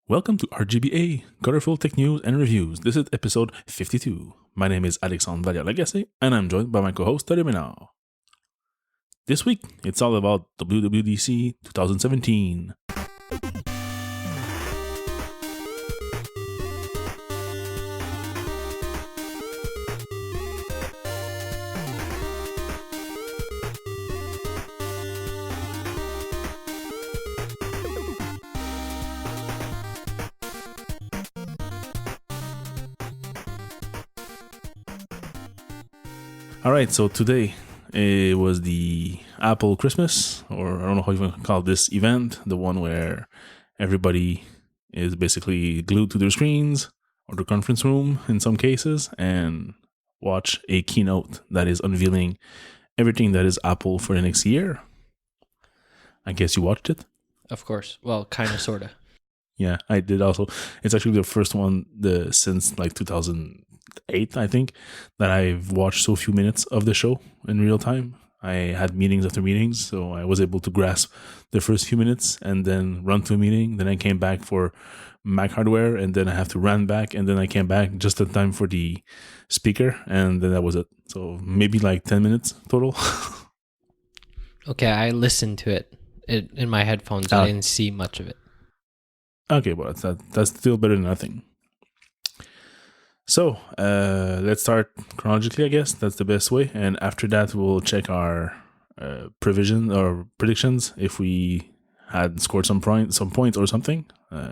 Welcome to RGBA, colorful tech news and reviews. This is episode 52. My name is Alexandre Valliere-Lagacé, and I'm joined by my co-host, Terminal. This week, it's all about WWDC 2017. Alright, so today it was the Apple Christmas, or I don't know how you want to call this event, the one where everybody is basically glued to their screens or the conference room in some cases and watch a keynote that is unveiling everything that is Apple for the next year. I guess you watched it? Of course. Well, kind of, sort of. Yeah, I did also. It's actually the first one since like 2008, I think, that I've watched so few minutes of the show in real time. I had meetings after meetings, so I was able to grasp the first few minutes and then run to a meeting. Then I came back for Mac hardware, and then I have to run back, and then I came back just in time for the speaker, and then that was it. So maybe like 10 minutes total. Okay, I listened to it in my headphones. I didn't see much of it. Okay, well, that's still better than nothing. So, let's start chronologically, I guess. That's the best way. And after that, we'll check our predictions if we had scored some points or something.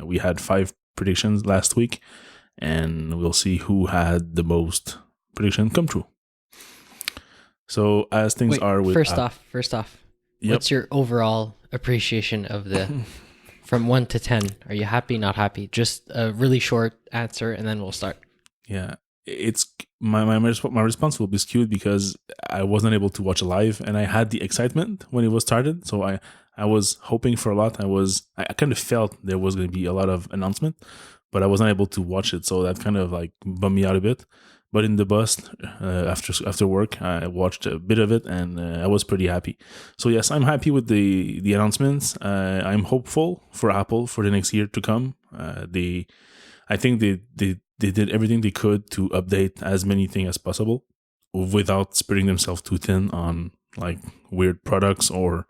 We had 5 predictions last week, and we'll see who had the most prediction come true. So, as things are with... First off, yep. What's your overall appreciation of the... From 1 to 10, are you happy, not happy? Just a really short answer, and then we'll start. Yeah, it's my response will be skewed because I wasn't able to watch live, and I had the excitement when it was started. So I was hoping for a lot. I kind of felt there was going to be a lot of announcement, but I wasn't able to watch it. So that kind of like bummed me out a bit. But in the bus after work, I watched a bit of it, and I was pretty happy. So yes, I'm happy with the announcements. I'm hopeful for Apple for the next year to come. I think they did everything they could to update as many things as possible without spreading themselves too thin on like weird products or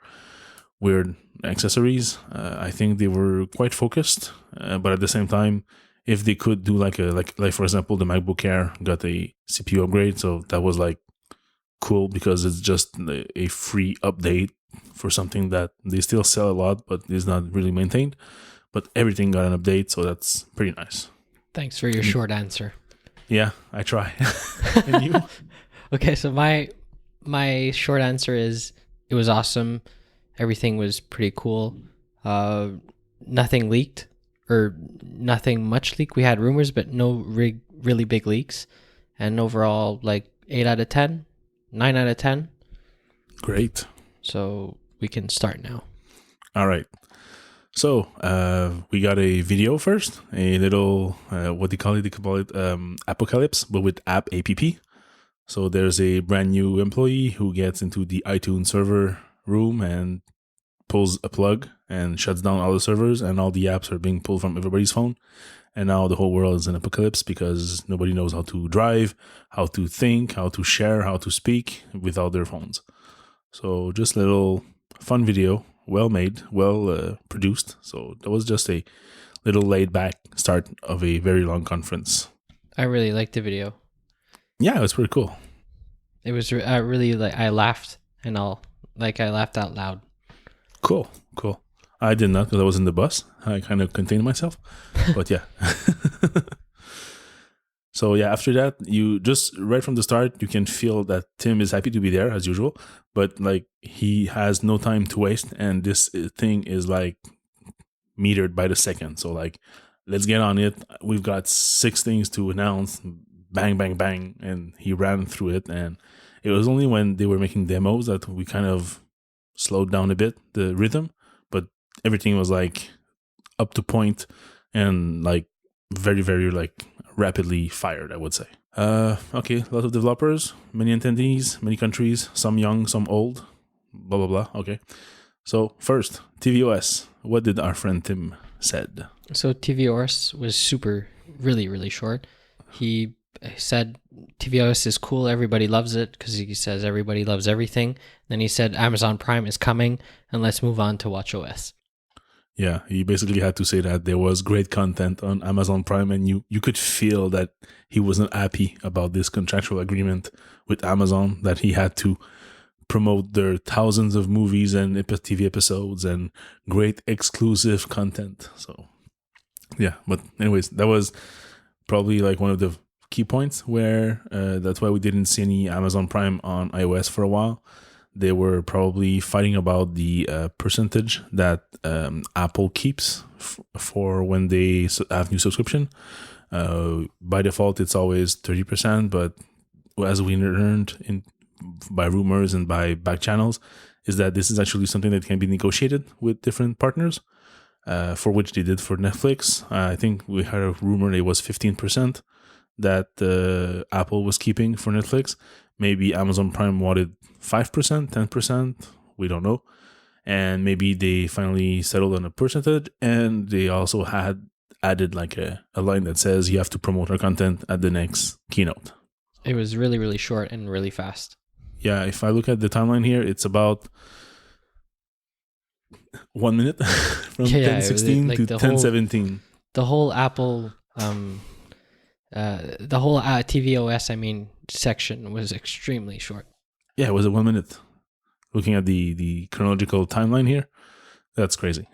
weird accessories. I think they were quite focused, but at the same time, if they could do like for example, the MacBook Air got a CPU upgrade, so that was like cool because it's just a free update for something that they still sell a lot but is not really maintained. But everything got an update, so that's pretty nice. Thanks for your short answer. Yeah, I try. And you? Okay, so my short answer is it was awesome. Everything was pretty cool. Nothing leaked. Or nothing much leak. We had rumors, but no really big leaks. And overall, like 8 out of 10, 9 out of 10. Great. So we can start now. All right. So we got a video first, a little, what do you call it? They call it Apocalypse, but with app. So there's a brand new employee who gets into the iTunes server room and pulls a plug and shuts down all the servers, and all the apps are being pulled from everybody's phone. And now the whole world is in apocalypse because nobody knows how to drive, how to think, how to share, how to speak without their phones. So just a little fun video, well made, well produced. So that was just a little laid back start of a very long conference. I really liked the video. Yeah, it was pretty cool. It was really like I laughed I laughed out loud. Cool. I did not because I was in the bus. I kind of contained myself, but yeah. So yeah, after that, you just right from the start, you can feel that Tim is happy to be there as usual, but like he has no time to waste, and this thing is like metered by the second. So like, let's get on it. We've got 6 things to announce. Bang, bang, bang, and he ran through it. And it was only when they were making demos that we kind of slowed down a bit the rhythm, but everything was like up to point and like very, very like rapidly fired, I would say. Okay, lots of developers, many attendees, many countries, some young, some old, blah blah blah. Okay, so first tvOS, what did our friend Tim said. So TVOS was really, really short. He said TVOS is cool. Everybody loves it because he says everybody loves everything. Then he said Amazon Prime is coming and let's move on to WatchOS. Yeah, he basically had to say that there was great content on Amazon Prime, and you could feel that he wasn't happy about this contractual agreement with Amazon, that he had to promote their thousands of movies and TV episodes and great exclusive content. So yeah, but anyways, that was probably like one of the key points where that's why we didn't see any Amazon Prime on iOS for a while. They were probably fighting about the percentage that Apple keeps for when they have new subscription. By default, it's always 30%, but as we learned by rumors and by back channels, is that this is actually something that can be negotiated with different partners, for which they did for Netflix. I think we had a rumor it was 15% that Apple was keeping for Netflix. Maybe Amazon Prime wanted 5%, 10%, we don't know. And maybe they finally settled on a percentage, and they also had added like a line that says you have to promote our content at the next keynote. It was really, really short and really fast. Yeah, if I look at the timeline here, it's about 1 minute from 10:16 like to 10:17. The whole Apple, the whole tvOS, section was extremely short. Yeah, it was 1 minute. Looking at the chronological timeline here, that's crazy.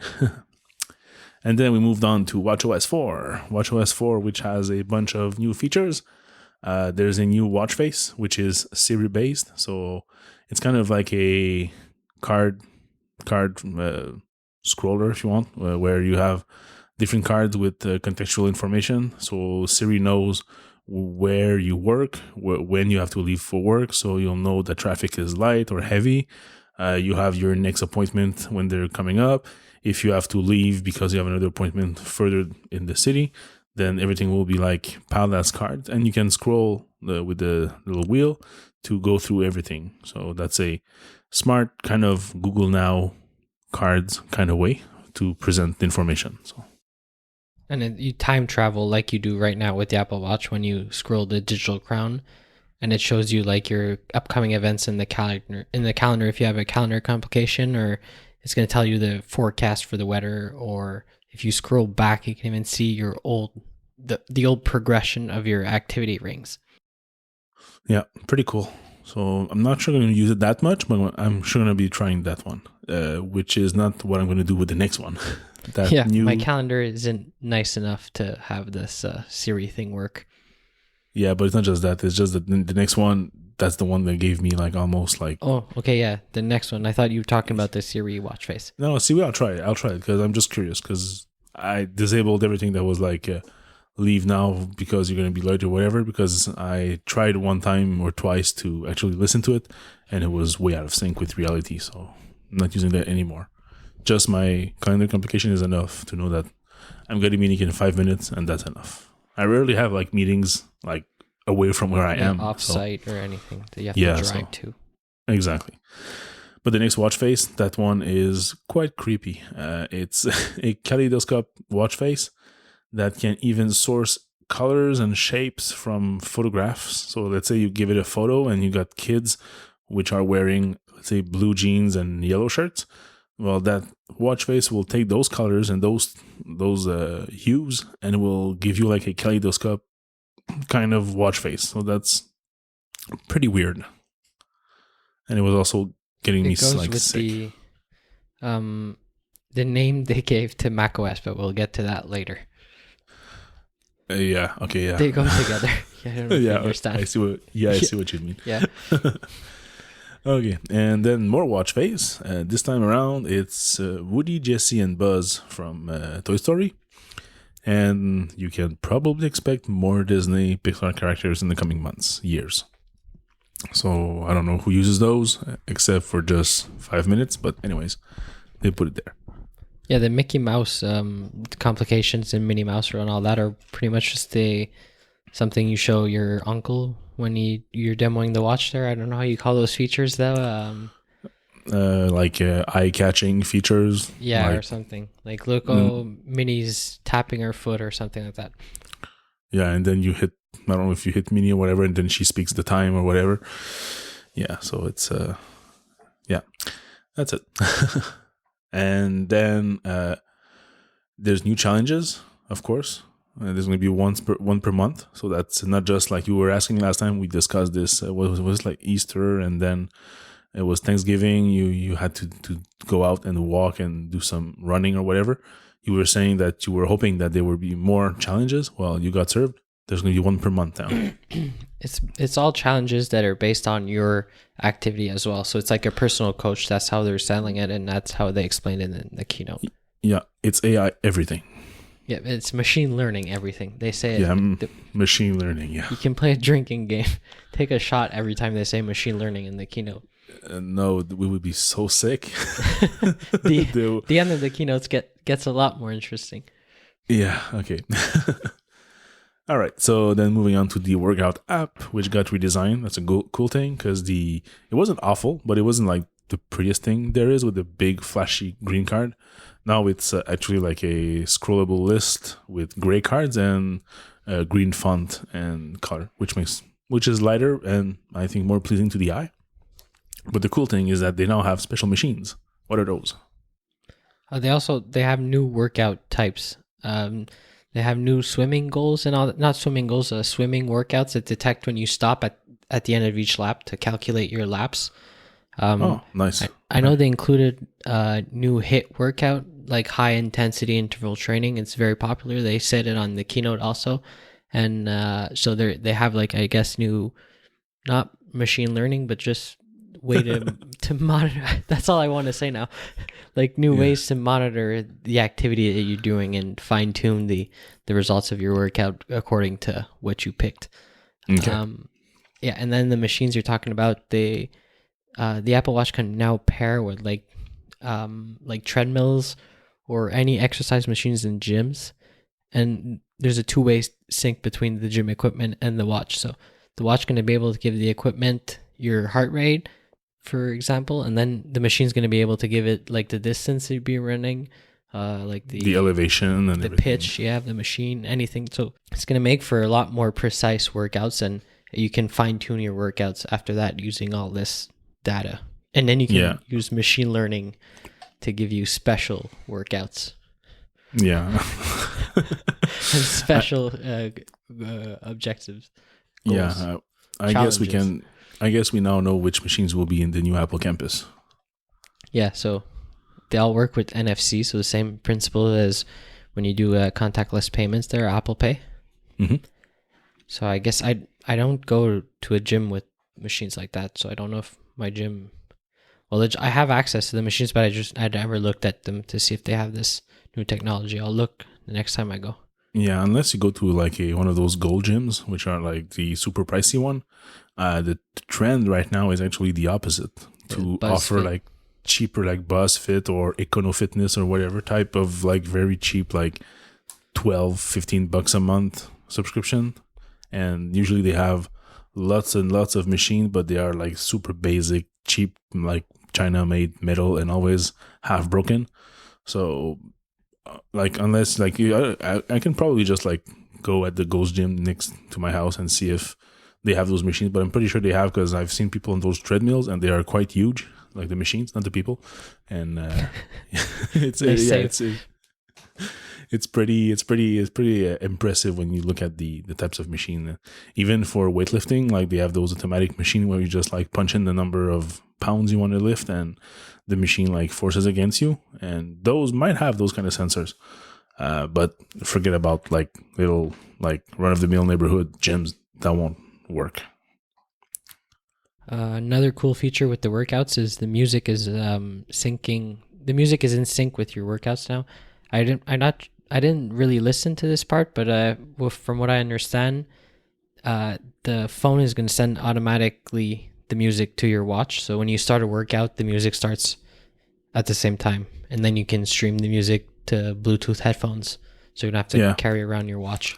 And then we moved on to WatchOS 4. WatchOS 4, which has a bunch of new features. There's a new watch face, which is Siri based. So it's kind of like a card scroller, if you want, where you have different cards with contextual information. So Siri knows where you work, when you have to leave for work, so you'll know that traffic is light or heavy. You have your next appointment when they're coming up. If you have to leave because you have another appointment further in the city, then everything will be like piled as cards, and you can scroll with the little wheel to go through everything. So that's a smart kind of Google Now cards kind of way to present the information. So. And then you time travel like you do right now with the Apple Watch when you scroll the digital crown, and it shows you like your upcoming events in the calendar. If you have a calendar complication, or it's going to tell you the forecast for the weather, or if you scroll back, you can even see your the old progression of your activity rings. Yeah, pretty cool. So I'm not sure I'm going to use it that much, but I'm sure going to be trying that one, which is not what I'm going to do with the next one. My calendar isn't nice enough to have this Siri thing work. Yeah, but it's not just that. It's just that the next one, that's the one that gave me like almost like... Oh, okay, yeah. The next one. I thought you were talking about the Siri watch face. No, Siri, I'll try it because I'm just curious, because I disabled everything that was like leave now because you're going to be late or whatever, because I tried one time or twice to actually listen to it, and it was way out of sync with reality, so I'm not using that anymore. Just my calendar complication is enough to know that I'm getting a meeting in 5 minutes, and that's enough. I rarely have like meetings like away from where I am, off-site or anything that you have to drive to. Exactly. But the next watch face, that one is quite creepy. It's a kaleidoscope watch face that can even source colors and shapes from photographs. So let's say you give it a photo and you got kids which are wearing, let's say, blue jeans and yellow shirts. Well, that watch face will take those colors and those hues, and it will give you like a kaleidoscope kind of watch face. So that's pretty weird. And it was also getting me like sick. The name they gave to macOS, but we'll get to that later. Yeah. Okay. Yeah. They go together. Yeah. I don't know if you understand. I see what you mean. Yeah. Okay, and then more watch face. This time around, it's Woody, Jesse, and Buzz from Toy Story. And you can probably expect more Disney Pixar characters in the coming months, years. So I don't know who uses those, except for just 5 minutes. But anyways, they put it there. Yeah, the Mickey Mouse complications and Minnie Mouse and all that are pretty much just something you show your uncle when you're demoing the watch there. I don't know how you call those features though. like eye-catching features. Yeah, or Like, something like look, mm, oh, Minnie's tapping her foot or something like that. yeah, and then you hit. I don't know if you hit Minnie or whatever, and then she speaks the time or whatever. Yeah, so it's yeah, that's it. And then there's new challenges, of course. There's going to be one per month, so that's not just like you were asking last time. We discussed this. Was like Easter, and then it was Thanksgiving. You had to go out and walk and do some running or whatever. You were saying that you were hoping that there would be more challenges. Well, you got served. There's going to be one per month now. It's all challenges that are based on your activity as well. So it's like a personal coach. That's how they're selling it, and that's how they explain it in the keynote. Yeah, it's AI everything. Yeah, it's machine learning everything. They say Yeah, it, machine learning. Yeah. you can play a drinking game, take a shot every time they say machine learning in the keynote. No, we would be so sick. The end of the keynotes gets a lot more interesting. Yeah. Okay. All right. So then moving on to the workout app, which got redesigned. That's a cool thing because it wasn't awful, but it wasn't like the prettiest thing there is with the big flashy green card. Now it's actually like a scrollable list with gray cards and green font and color, which is lighter and I think more pleasing to the eye. But the cool thing is that they now have special machines. What are those? They have new workout types. They have new swimming goals and all. Not swimming goals, swimming workouts that detect when you stop at the end of each lap to calculate your laps. Oh, nice. I know they included new HIIT workout, like high intensity interval training. It's very popular. They said it on the keynote also, and so they have like, I guess, new, not machine learning, but just way to monitor. That's all I want to say now. Like new ways to monitor the activity that you're doing and fine tune the results of your workout according to what you picked. Okay. Yeah, and then the machines you're talking about, the Apple Watch can now pair with like treadmills or any exercise machines in gyms, and there's a two-way sync between the gym equipment and the watch. So the watch going to be able to give the equipment your heart rate, for example, and then the machine's going to be able to give it like the distance you'd be running, like the elevation and the everything. pitch. You have the machine, anything. So it's going to make for a lot more precise workouts, and you can fine tune your workouts after that using all this data, and then you can use machine learning to give you special workouts. Yeah. And special objectives. Goals, yeah. I guess we now know which machines will be in the new Apple campus. Yeah, so they all work with NFC, so the same principle as when you do contactless payments there, Apple Pay. Mm-hmm. So I guess I don't go to a gym with machines like that, so I don't know if my gym... Well, I have access to the machines, but I never looked at them to see if they have this new technology. I'll look the next time I go. Yeah, unless you go to like one of those gold gyms, which are like the super pricey one. The trend right now is actually the opposite, to offer like cheaper like BuzzFit or Econo Fitness or whatever type of like very cheap like $12-15 a month subscription. And usually they have lots and lots of machines, but they are like super basic, cheap, like China made metal and always half broken. So like unless like I can probably just like go at the Ghost Gym next to my house and see if they have those machines, but I'm pretty sure they have because I've seen people on those treadmills and they are quite huge, like the machines, not the people. And it's pretty impressive when you look at the types of machine. Even for weightlifting, like they have those automatic machine where you just like punch in the number of pounds you want to lift and the machine like forces against you, and those might have those kind of sensors. But forget about like little like run-of-the-mill neighborhood gyms. That won't work. Another cool feature with the workouts is the music is syncing. The music is in sync with your workouts now. I didn't really listen to this part, but from what I understand, the phone is going to send automatically the music to your watch. So when you start a workout, the music starts at the same time, and then you can stream the music to Bluetooth headphones. So you don't have to carry around your watch.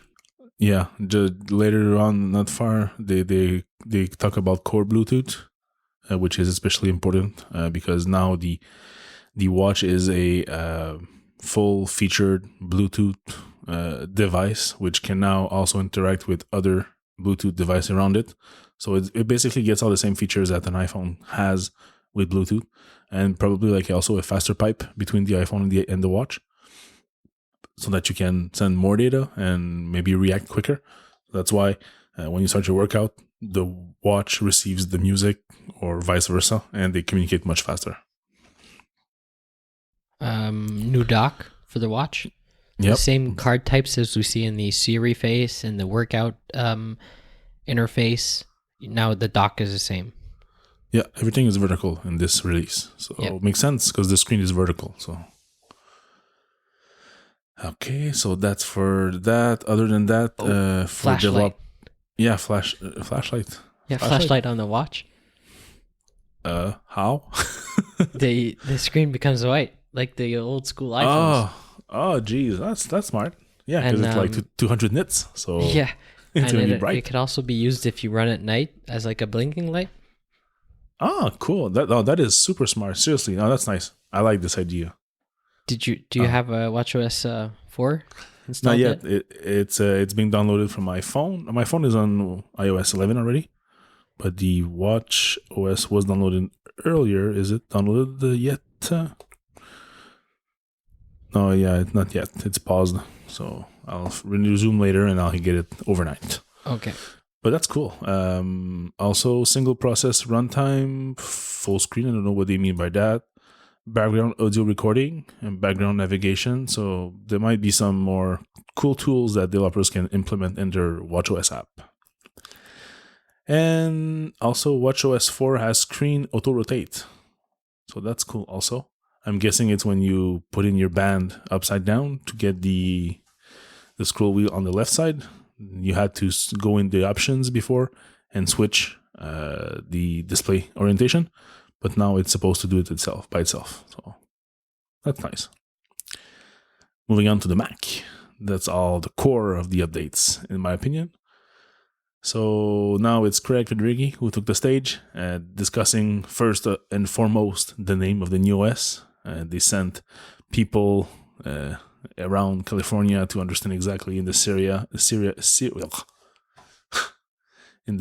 Yeah, just later on, not far, they talk about core Bluetooth which is especially important because now the watch is a full featured Bluetooth device, which can now also interact with other Bluetooth device around it. So it basically gets all the same features that an iPhone has with Bluetooth, and probably like also a faster pipe between the iPhone and the watch, so that you can send more data and maybe react quicker. That's why when you start your workout, the watch receives the music or vice versa, and they communicate much faster. New dock for the watch. Yep. The same card types as we see in the Siri face and the workout interface. Now the dock is the same. Yeah, everything is vertical in this release. So it makes sense because the screen is vertical. So okay, so that's for that. Other than that, for flashlight. Flashlight. Yeah, flashlight on the watch. How? the screen becomes white like the old school iPhones. Oh, geez, that's smart. Yeah, because it's like 200 nits. So yeah, it's gonna be it, bright. it could also be used if you run at night as like a blinking light. Oh, cool. That is super smart. Seriously, no, that's nice. I like this idea. Do you have a WatchOS 4 installed? Not yet. It's being downloaded from my phone. My phone is on iOS 11 already, but the Watch OS was downloaded earlier. Is it downloaded yet? No, yeah, not yet. It's paused. So I'll resume later and I'll get it overnight. Okay. But that's cool. Also, single process runtime, full screen. I don't know what they mean by that. Background audio recording and background navigation. So there might be some more cool tools that developers can implement in their WatchOS app. And also, WatchOS 4 has screen auto rotate. So that's cool also. I'm guessing it's when you put in your band upside down to get the scroll wheel on the left side. You had to go in the options before and switch the display orientation, but now it's supposed to do it by itself. So that's nice. Moving on to the Mac. That's all the core of the updates, in my opinion. So now it's Craig Federighi who took the stage, discussing first and foremost the name of the new OS. They sent people around California to understand exactly in the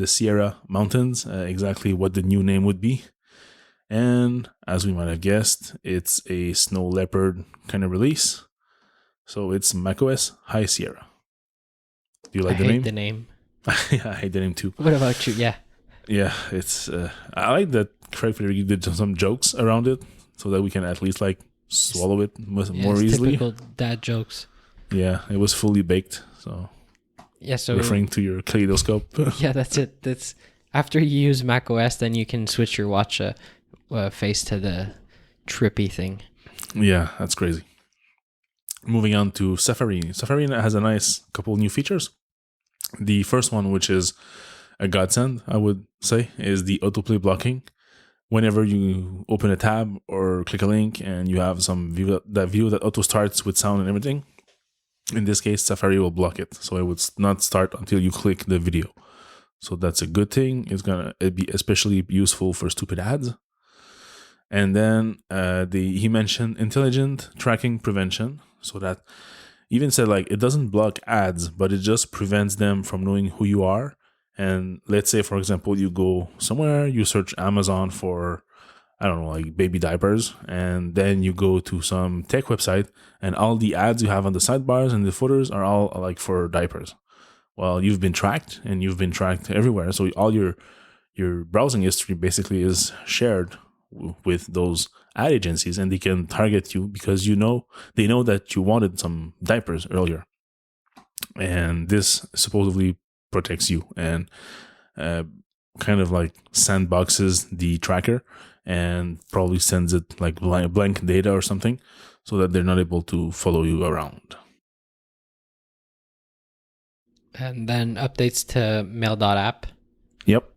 Sierra Mountains exactly what the new name would be. And as we might have guessed, it's a snow leopard kind of release. So it's macOS High Sierra. Do you like the name? I hate the name. Yeah, I hate the name too. What about you? Yeah. Yeah, it's. I like that Craig Federighi did some jokes around it, so that we can at least like swallow it more easily. Typical dad jokes. Yeah, it was fully baked. So yeah, so referring to your kaleidoscope. Yeah, that's it. That's after you use macOS, then you can switch your watch face to the trippy thing. Yeah, that's crazy. Moving on to Safari. Safari has a nice couple new features. The first one, which is a godsend, I would say, is the autoplay blocking. Whenever you open a tab or click a link and you have some view that auto starts with sound and everything, in this case, Safari will block it. So it would not start until you click the video. So that's a good thing. It'd be especially useful for stupid ads. And then he mentioned intelligent tracking prevention. So that even said like it doesn't block ads, but it just prevents them from knowing who you are. And let's say, for example, you go somewhere, you search Amazon for, I don't know, like baby diapers, and then you go to some tech website, and all the ads you have on the sidebars and the footers are all like for diapers. Well, you've been tracked, and you've been tracked everywhere. So all your browsing history basically is shared with those ad agencies, and they can target you because they know that you wanted some diapers earlier, and this supposedly protects you and kind of like sandboxes the tracker and probably sends it like blank data or something so that they're not able to follow you around. And then updates to mail.app. Yep.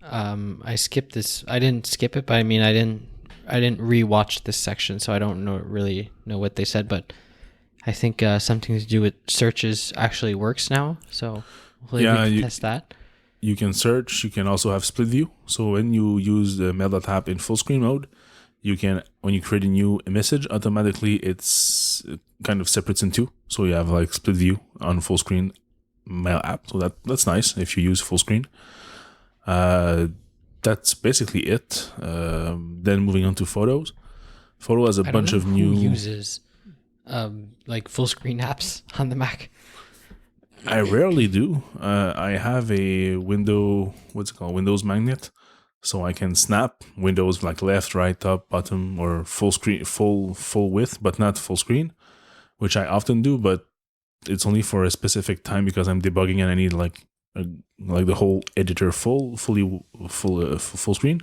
I skipped this. I didn't skip it, but I mean, I didn't rewatch this section, so I don't really know what they said, but I think something to do with searches actually works now. So hopefully we can test that. you can search. You can also have split view. So when you use the mail.app in full screen mode, you can, when you create a new message, automatically it's kind of separates in two. So you have like split view on full screen mail app. So that's nice if you use full screen. That's basically it. Then moving on to photos. Photo has a bunch of new. Who uses like full screen apps on the Mac? I rarely do. I have a Windows magnet, so I can snap windows like left, right, top, bottom, or full screen, full width, but not full screen, which I often do. But it's only for a specific time because I'm debugging and I need like the whole editor full screen.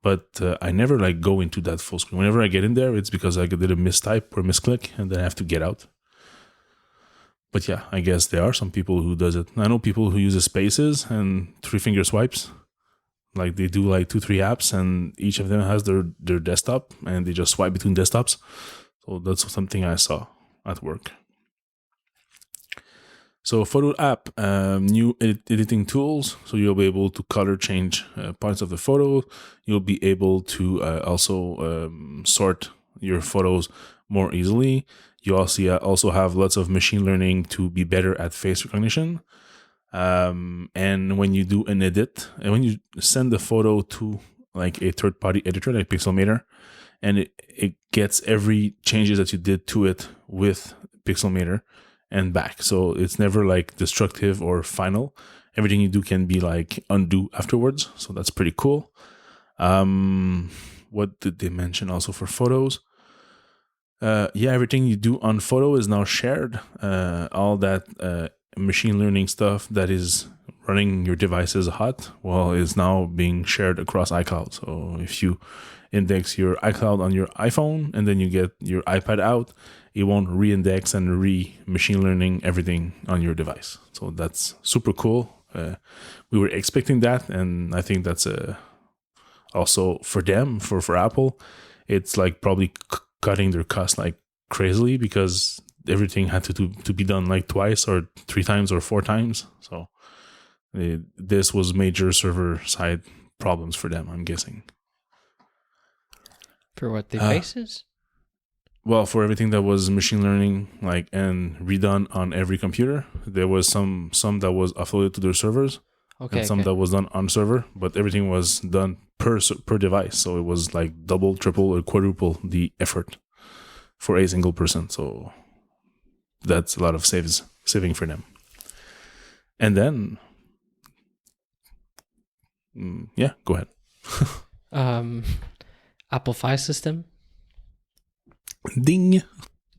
But I never like go into that full screen. Whenever I get in there, it's because I did a mistype or misclick, and then I have to get out. But yeah, I guess there are some people who does it. I know people who use spaces and 3-finger swipes. Like they do like 2-3 apps, and each of them has their desktop, and they just swipe between desktops. So that's something I saw at work. So photo app, new editing tools. So you'll be able to color change parts of the photo. You'll be able to also sort your photos more easily. You also have lots of machine learning to be better at face recognition. And when you do an edit, and when you send the photo to like a third-party editor like Pixelmator, and it gets every changes that you did to it with Pixelmator and back. So it's never like destructive or final. Everything you do can be like undo afterwards. So that's pretty cool. What did they mention also for photos? Everything you do on photo is now shared. All that machine learning stuff that is running your devices hot, is now being shared across iCloud. So if you index your iCloud on your iPhone and then you get your iPad out, it won't re-index and machine learning everything on your device. So that's super cool. We were expecting that, and I think that's also for them, for Apple, it's like probably cutting their costs like crazily because everything had to be done like twice or 3 times or 4 times. So this was major server side problems for them, I'm guessing. For what, the faces? Well, for everything that was machine learning, like, and redone on every computer, there was some that was offloaded to their servers, and some that was done on server, but everything was done per device. So it was like double, triple, or quadruple the effort for a single person. So that's a lot of saving for them. And then, go ahead. Apple File System. Ding.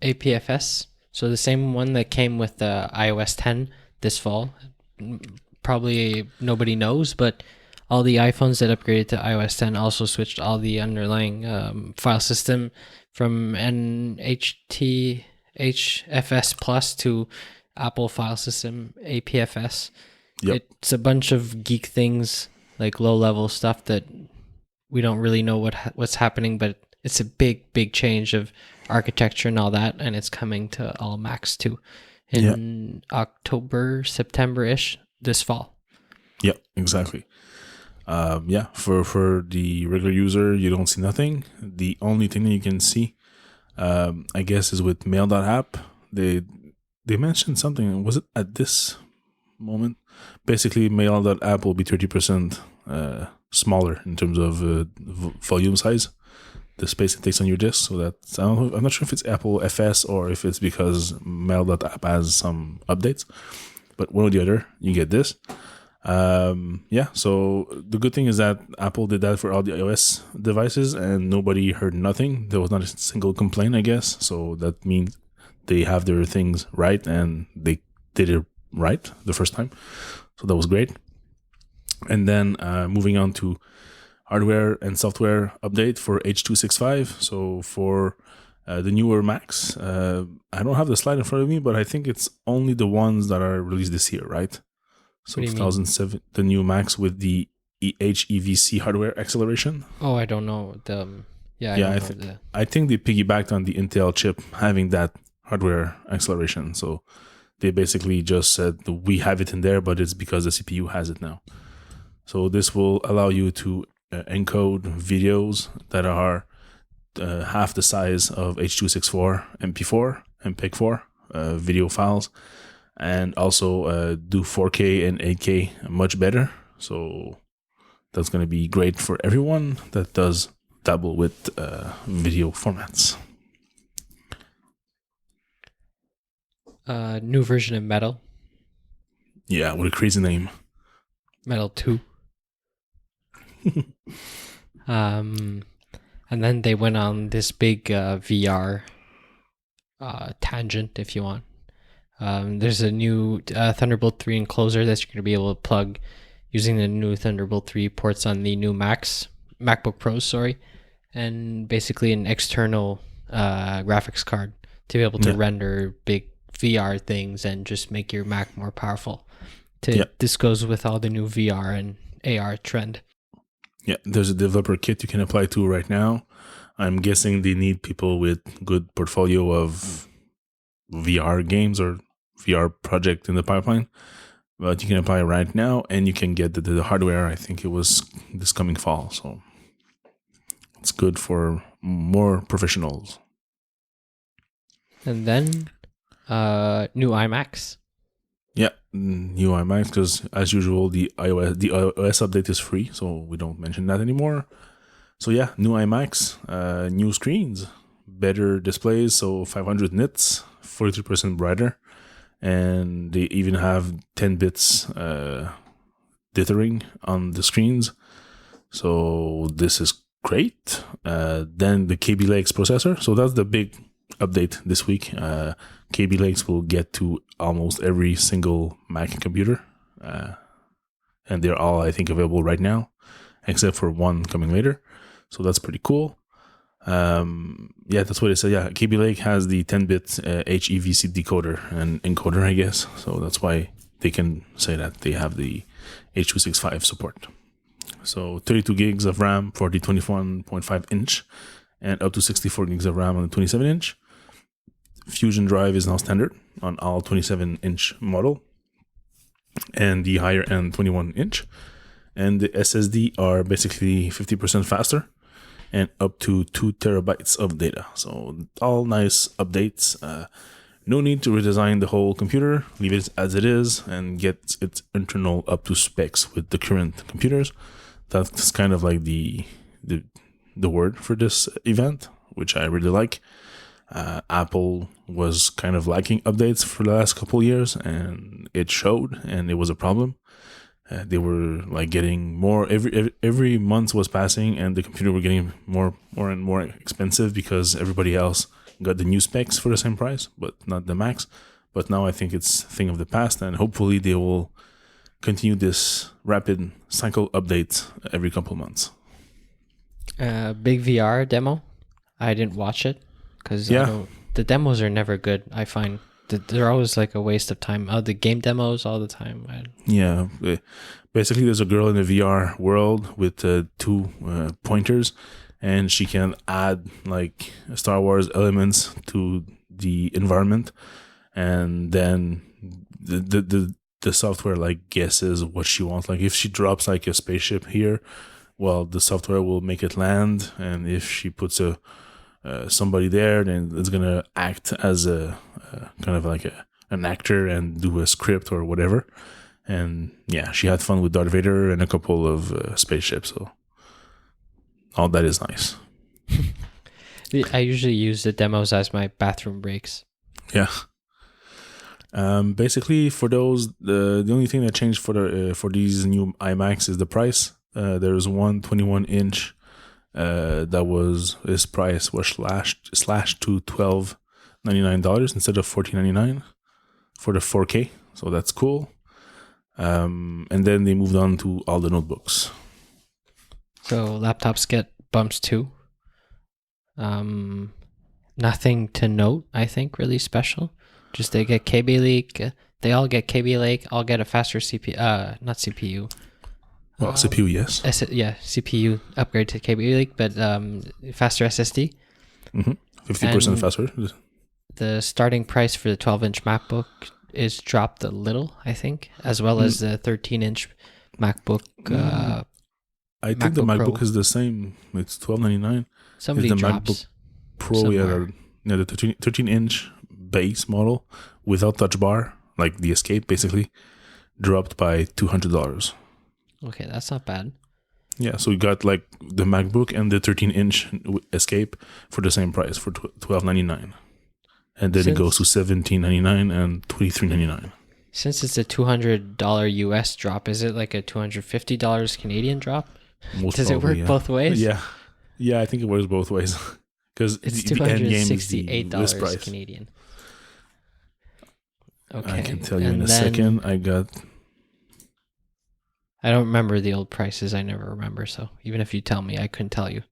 APFS. So the same one that came with the iOS 10 this fall. Probably nobody knows, but all the iPhones that upgraded to iOS 10 also switched all the underlying file system from HFS Plus to Apple File System APFS. Yep. It's a bunch of geek things, like low-level stuff that we don't really know what's happening, but it's a big change of architecture and all that, and it's coming to all Macs too in October, September-ish this fall. Yep, exactly. For the regular user, you don't see nothing. The only thing that you can see, I guess, is with mail.app. They mentioned something. Was it at this moment? Basically, mail.app will be 30% smaller in terms of volume size, the space it takes on your disk. So that's, I'm not sure if it's Apple FS or if it's because mail.app has some updates, but one or the other, you get this. So the good thing is that Apple did that for all the iOS devices and nobody heard nothing. There was not a single complaint, I guess. So that means they have their things right and they did it right the first time. So that was great. And then moving on to hardware and software update for H.265. So for the newer Macs, I don't have the slide in front of me, but I think it's only the ones that are released this year, right? So 2007, the new Macs with the HEVC hardware acceleration. Oh, I don't know. I think they piggybacked on the Intel chip having that hardware acceleration. So they basically just said we have it in there, but it's because the CPU has it now. So this will allow you to encode videos that are half the size of H.264 MP4 and PEG-4 video files, and also do 4K and 8K much better. So that's going to be great for everyone that does dabble with video formats. New version of Metal. Yeah, what a crazy name. Metal 2. And then they went on this big VR tangent, if you want. There's a new Thunderbolt 3 enclosure that you're going to be able to plug using the new Thunderbolt 3 ports on the new MacBook Pros, and basically an external graphics card to be able to render big VR things and just make your Mac more powerful. This goes with all the new VR and AR trend. Yeah, there's a developer kit you can apply to right now. I'm guessing they need people with good portfolio of VR games or VR project in the pipeline. But you can apply right now, and you can get the hardware. I think it was this coming fall. So it's good for more professionals. And then new iMacs. Yeah, new iMacs, because as usual, the OS update is free, so we don't mention that anymore. So yeah, new iMacs, new screens, better displays, so 500 nits, 43% brighter, and they even have 10 bits dithering on the screens. So this is great. Then the Kaby Lakes processor. So that's the big update this week. Kaby Lakes will get to almost every single Mac computer, and they're all, I think, available right now, except for one coming later. So that's pretty cool. Yeah, that's what it said. Yeah, Kaby Lake has the 10-bit HEVC decoder and encoder, I guess. So that's why they can say that they have the H.265 support. So 32 gigs of RAM for the 21.5 inch and up to 64 gigs of RAM on the 27 inch. Fusion drive is now standard on all 27 inch model and the higher end 21 inch. And the SSD are basically 50% faster and up to 2 terabytes of data. So all nice updates. No need to redesign the whole computer. Leave it as it is and get its internal up to specs with the current computers. That's kind of like the word for this event, which I really like. Apple was kind of lacking updates for the last couple years, and it showed, and it was a problem. They were like getting more every month was passing, and the computer were getting more and more expensive because everybody else got the new specs for the same price, but not the Macs. But now I think it's a thing of the past, and hopefully they will continue this rapid cycle update every couple months. Big VR demo. I didn't watch it because the demos are never good. I find they're always like a waste of time. The game demos all the time. Yeah, basically there's a girl in the VR world with 2 pointers, and she can add like Star Wars elements to the environment, and then the software like guesses what she wants. Like if she drops like a spaceship here, well, the software will make it land, and if she puts somebody there, then it's gonna act as a kind of like an actor and do a script or whatever. And yeah, she had fun with Darth Vader and a couple of spaceships. So all that is nice. I usually use the demos as my bathroom breaks. Yeah. Basically, for those, the only thing that changed for these new iMacs is the price. There's one 21-inch his price was slashed to $12.99 instead of $14.99 for the 4K. So that's cool. And then they moved on to all the notebooks. So laptops get bumps too. Nothing to note, I think, really special. Just they get Kaby Lake. They all get Kaby Lake. I'll get a faster CPU. Not CPU. Well, CPU, yes. CPU upgrade to Kaby Lake, but faster SSD. 50% faster. The starting price for the 12-inch MacBook is dropped a little, I think, as well as the 13-inch MacBook. I think the MacBook MacBook Pro. is the same. It's $12.99. Somebody the drops MacBook Pro, somewhere. the 13-inch base model without touch bar, like the Escape, basically, dropped by $200. Okay, that's not bad. Yeah, so we got like the MacBook and the 13-inch Escape for the same price for $12.99, and then it goes to $17.99 and $23.99. Since it's a $200 US drop, is it like a $250 Canadian drop? Does it work both ways? Yeah, I think it works both ways because It's the end game is the list $268 price. Canadian. Okay, I can tell you in a second. I don't remember the old prices. I never remember. So even if you tell me, I couldn't tell you.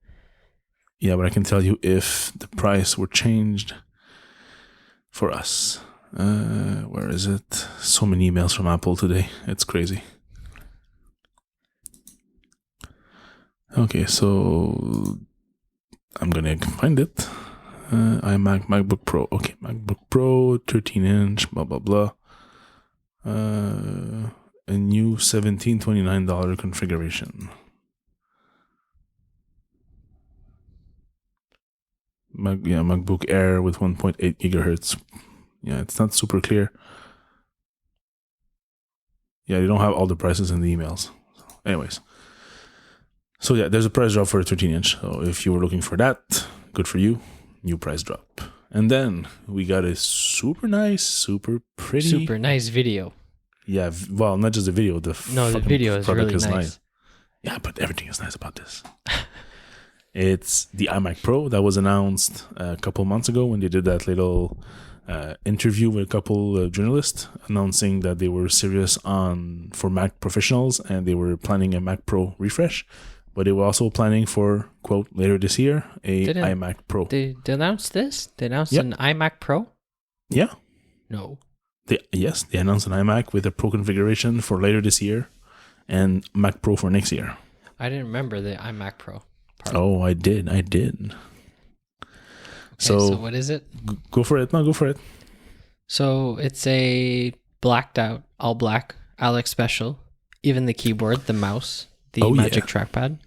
Yeah, but I can tell you if the price were changed for us. Where is it? So many emails from Apple today. It's crazy. Okay, so I'm gonna find it. MacBook Pro. Okay, MacBook Pro, 13-inch, blah blah blah. A new $1729 configuration. MacBook Air with 1.8 gigahertz. Yeah, it's not super clear. Yeah, they don't have all the prices in the emails. Anyways. So yeah, there's a price drop for a 13-inch. So if you were looking for that, good for you. New price drop. And then we got a super nice, super pretty... Super nice video. Yeah, well, not just the video. The video is really nice. Yeah, but everything is nice about this. It's the iMac Pro that was announced a couple months ago when they did that little interview with a couple of journalists announcing that they were serious for Mac professionals and they were planning a Mac Pro refresh, but they were also planning for, quote, later this year, iMac Pro. They announced this? They announced an iMac Pro? Yeah. No. They announced an iMac with a Pro configuration for later this year and Mac Pro for next year. I didn't remember the iMac Pro part. Oh, I did. Okay, so what is it? Go for it. No, go for it. So it's a blacked out, all black, Alex special. Even the keyboard, the mouse, the Magic Trackpad.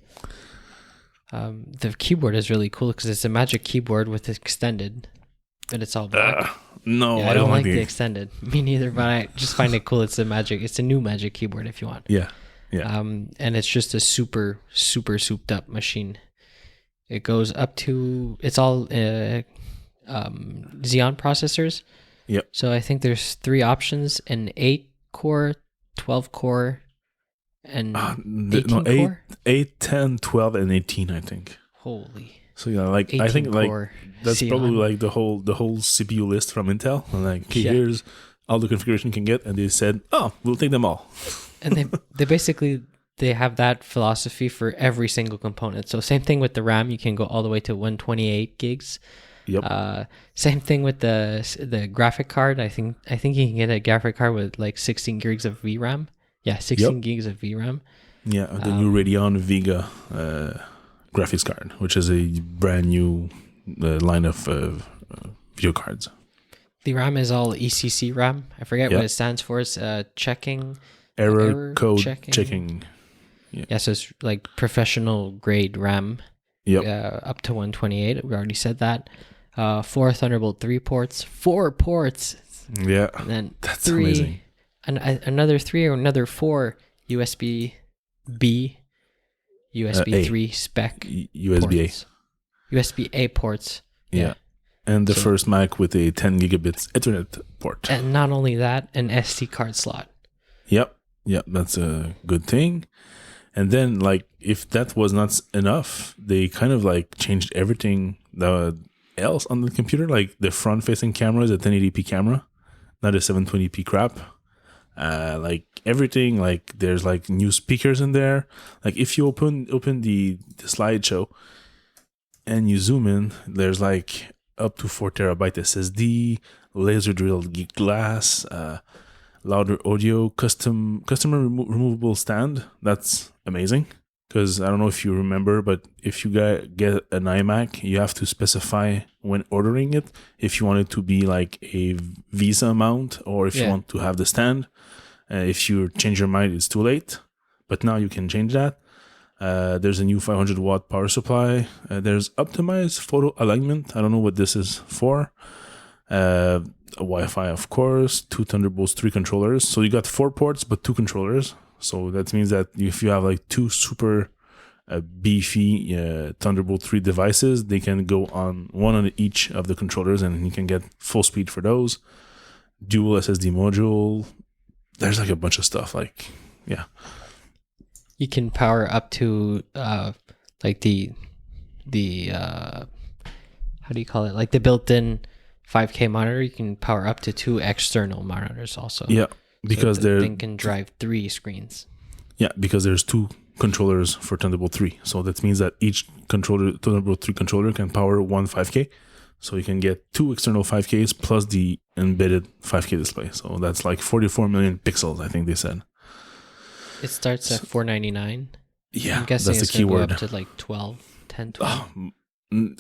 The keyboard is really cool because it's a Magic keyboard with extended, but it's all black. No, I don't like the extended. Me neither, but I just find it cool. It's a new Magic keyboard if you want. Yeah. And it's just a super, super souped up machine. It goes up to, it's all Xeon processors. Yep. So I think there's 3 options: an 8-core, 12-core, and 18-core? 8, 10, 12, and 18, I think. Holy. So yeah, like I think like that's Xeon. Probably like the whole CPU list from Intel. And like, okay, here's all the configuration you can get, and they said, oh, we'll take them all. And they basically they have that philosophy for every single component. So same thing with the RAM, you can go all the way to 128 gigs. Yep. Same thing with the graphic card. I think you can get a graphic card with like 16 gigs of VRAM. Yeah, 16 gigs of VRAM. Yeah, the new Radeon Vega graphics card, which is a brand new line of video cards. The RAM is all ECC RAM. I forget what it stands for. It's checking. Error code checking. Yeah, so it's like professional grade RAM. Yep. Up to 128. We already said that. 4 Thunderbolt 3 ports. 4 ports. Yeah. And then that's 3, amazing. Another 3 or another 4 USB-B, USB 3 spec USB-A. ports. USB-A ports. Yeah. And the first Mac with a 10 gigabits Ethernet port. And not only that, an SD card slot. Yep, that's a good thing. And then, like, if that was not enough, they kind of like changed everything else on the computer. Like the front-facing camera is a 1080p camera, not a 720p crap. Like everything, like there's like new speakers in there. Like if you open the slideshow and you zoom in, there's like up to 4 terabyte SSD, laser drilled glass, louder audio, custom removable stand. That's amazing. Because I don't know if you remember, but if you get an iMac, you have to specify when ordering it if you want it to be like a Visa mount or if you want to have the stand. If you change your mind, it's too late. but now you can change that. There's a new 500 watt power supply. There's optimized photo alignment. I don't know what this is for. Wi-Fi, of course. 2 Thunderbolts 3 controllers. So you got 4 ports, but 2 controllers. So that means that if you have like 2 super beefy Thunderbolt 3 devices, they can go on one on each of the controllers, and you can get full speed for those. Dual SSD module. There's like a bunch of stuff. Like, yeah. You can power up to like the how do you call it? Like the built-in 5K monitor. You can power up to 2 external monitors also. Yeah, because so the thing can drive 3 screens. Yeah, because there's 2 controllers for Thunderbolt 3. So that means that each Thunderbolt 3 controller can power 1 5K. So you can get 2 external 5Ks plus the embedded 5K display. So that's like 44 million pixels, I think they said. It starts at $499. Yeah, I'm guessing that's it's the key going word. to go up to like 12.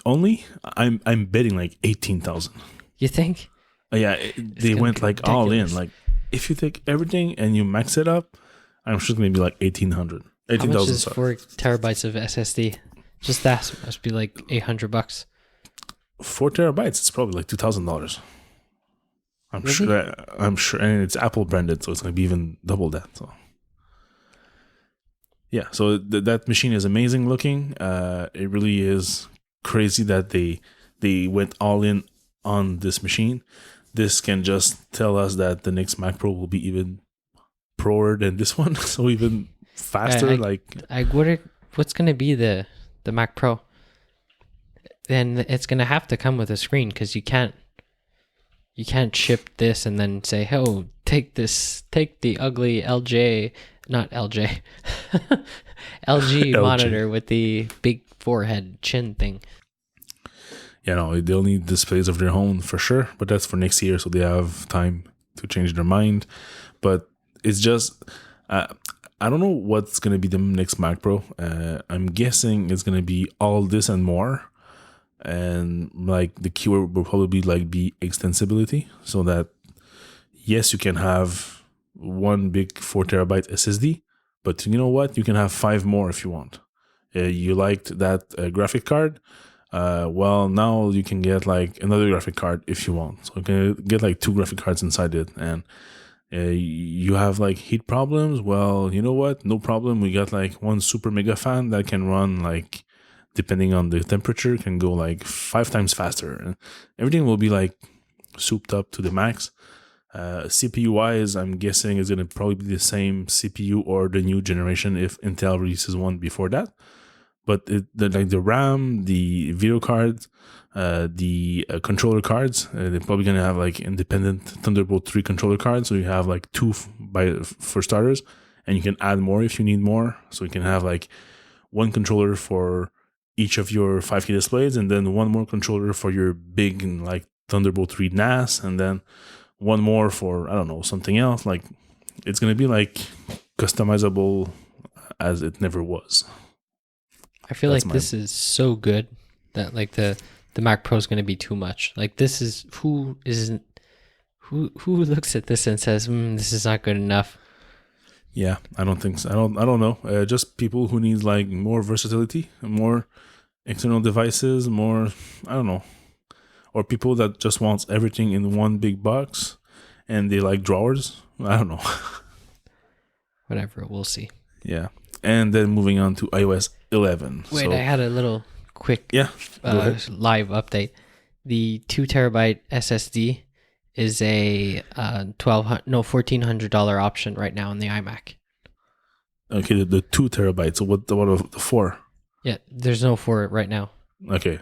Only? I'm betting like 18,000. You think? Yeah, they went like ridiculous. all in. Like if you take everything and you max it up, I'm sure it's going to be like 18,000. How much is 4 terabytes of SSD? Just that must be like $800. 4 terabytes, it's probably like $2,000. I'm Really? sure. I'm sure, and it's Apple branded, so it's going to be even double that. So, yeah. So that machine is amazing looking. It really is crazy that they went all in on this machine. This can just tell us that the next Mac Pro will be even proer than this one, so even faster. What's going to be the Mac Pro? Then it's going to have to come with a screen, because you can't ship this and then say, oh, take the ugly LG LG. monitor with the big forehead chin thing. Yeah, no, they'll need displays of their own for sure, but that's for next year, so they have time to change their mind. But it's just, I don't know what's going to be the next Mac Pro. I'm guessing it's going to be all this and more. And like the keyword will probably be extensibility, so that yes, you can have one big 4 terabyte SSD, but you know what? You can have 5 more if you want. You liked that graphic card? Well, now you can get like another graphic card if you want. So you can get like 2 graphic cards inside it. And you have like heat problems? Well, you know what? No problem. We got like one super mega fan that can run like, depending on the temperature, can go like 5 times faster, and everything will be like souped up to the max. CPU wise, I'm guessing is going to probably be the same CPU or the new generation if Intel releases one before that. But the RAM, the video cards, the controller cards, they're probably going to have like independent Thunderbolt 3 controller cards. So you have like 2 for starters, and you can add more if you need more. So you can have like one controller for each of your 5K displays, and then one more controller for your big like Thunderbolt 3 NAS, and then one more for, I don't know, something else. Like it's going to be like customizable as it never was. I feel like this is so good that like the Mac Pro is going to be too much. Like this is who looks at this and says, this is not good enough. Yeah, I don't think so. I don't know. Just people who need like more versatility, more external devices, more, I don't know, or people that just wants everything in one big box and they like drawers. I don't know. Whatever, we'll see. Yeah, and then moving on to iOS 11. Wait, I had a little quick live update. The 2 terabyte SSD is a $1,400 option right now on the iMac. Okay, the 2 terabytes. So what of the 4? Yeah, there's no 4 right now. Okay,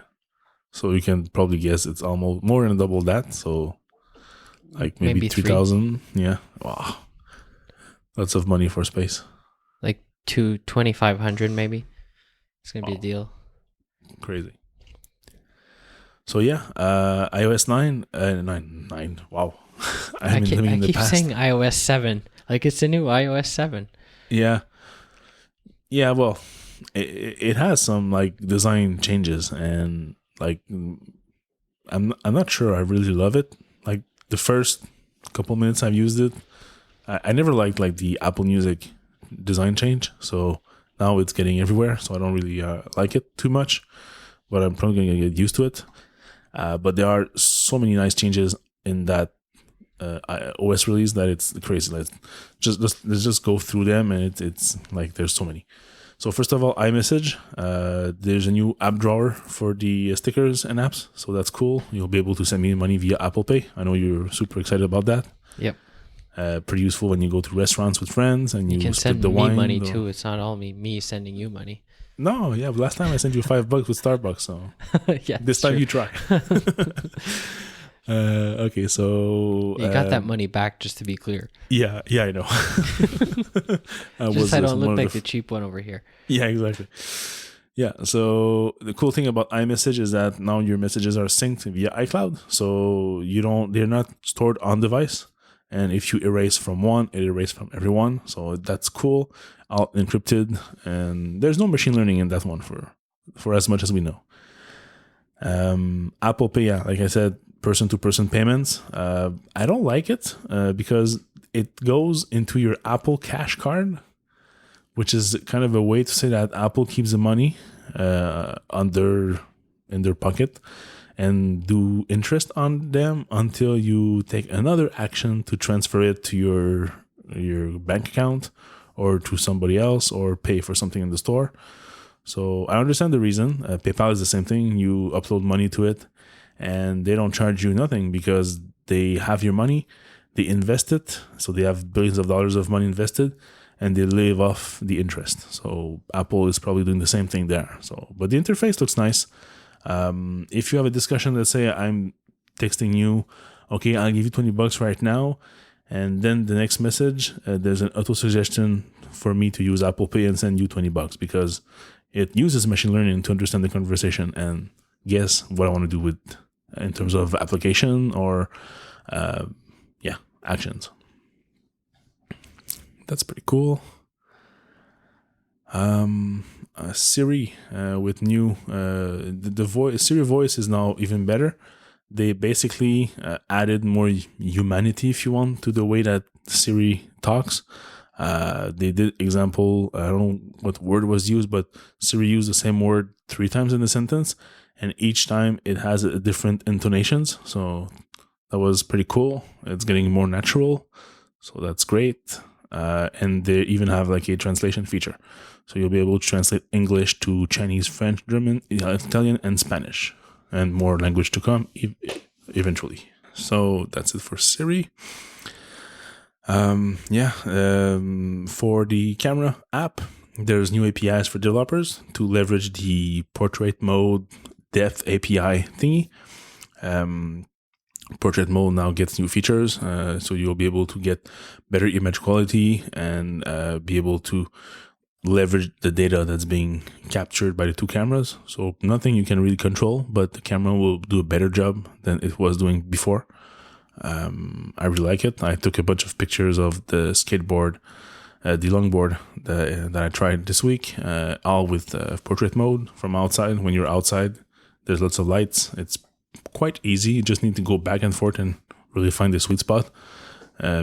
so you can probably guess it's almost more than double that. So like maybe 3,000. Yeah, wow, lots of money for space. Like 2,500 maybe. It's gonna be a deal. Crazy. So yeah, iOS 9. Wow, I keep saying iOS 7. Like it's a new iOS 7. Yeah. Well, it has some like design changes, and like I'm not sure I really love it. Like the first couple minutes I've used it, I never liked like the Apple Music design change. So now it's getting everywhere. So I don't really like it too much, but I'm probably going to get used to it. But there are so many nice changes in that OS release that it's crazy. Let's just go through them, and it's like there's so many. So first of all, iMessage. There's a new app drawer for the stickers and apps, so that's cool. You'll be able to send me money via Apple Pay. I know you're super excited about that. Yep. Pretty useful when you go to restaurants with friends and You can split send the me wine. money too. It's not all me sending you money. No, yeah. But last time I sent you $5 with Starbucks, so Yeah. this time true. you try. Okay, so You got that money back, just to be clear. Yeah, I know. Just I don't look like the cheap one over here. Yeah, exactly. Yeah, so the cool thing about iMessage is that now your messages are synced via iCloud, so they're not stored on device. And if you erase from one, it erases from everyone. So that's cool. All encrypted, and there's no machine learning in that one for as much as we know. Apple Pay, yeah, like I said, person-to-person payments. I don't like it because it goes into your Apple Cash card, which is kind of a way to say that Apple keeps the money in their pocket and do interest on them until you take another action to transfer it to your bank account or to somebody else or pay for something in the store. So I understand the reason. PayPal is the same thing. You upload money to it and they don't charge you nothing because they have your money. They invest it. So they have billions of dollars of money invested and they live off the interest. So Apple is probably doing the same thing there. So, but the interface looks nice. If you have a discussion, let's say I'm texting you, okay, I'll give you $20 right now. And then the next message, there's an auto suggestion for me to use Apple Pay and send you $20 because it uses machine learning to understand the conversation and guess what I want to do with in terms of application or actions. That's pretty cool. Siri with new the voice. Siri voice is now even better. They basically added more humanity, if you want, to the way that Siri talks. They did example, I don't know what word was used, but Siri used the same word 3 times in the sentence, and each time it has a different intonations. So that was pretty cool. It's getting more natural, so that's great. And they even have like a translation feature, so you'll be able to translate English to Chinese, French, German, Italian, and Spanish, and more language to come eventually. So that's it for Siri. For the camera app, there's new APIs for developers to leverage the portrait mode depth API thingy. Portrait mode now gets new features, so you'll be able to get better image quality and be able to leverage the data that's being captured by the 2 cameras. So nothing you can really control, but the camera will do a better job than it was doing before. I really like it. I took a bunch of pictures of the skateboard, the longboard that I tried this week, all with portrait mode from outside. When you're outside, there's lots of lights. It's quite easy. You just need to go back and forth and really find the sweet spot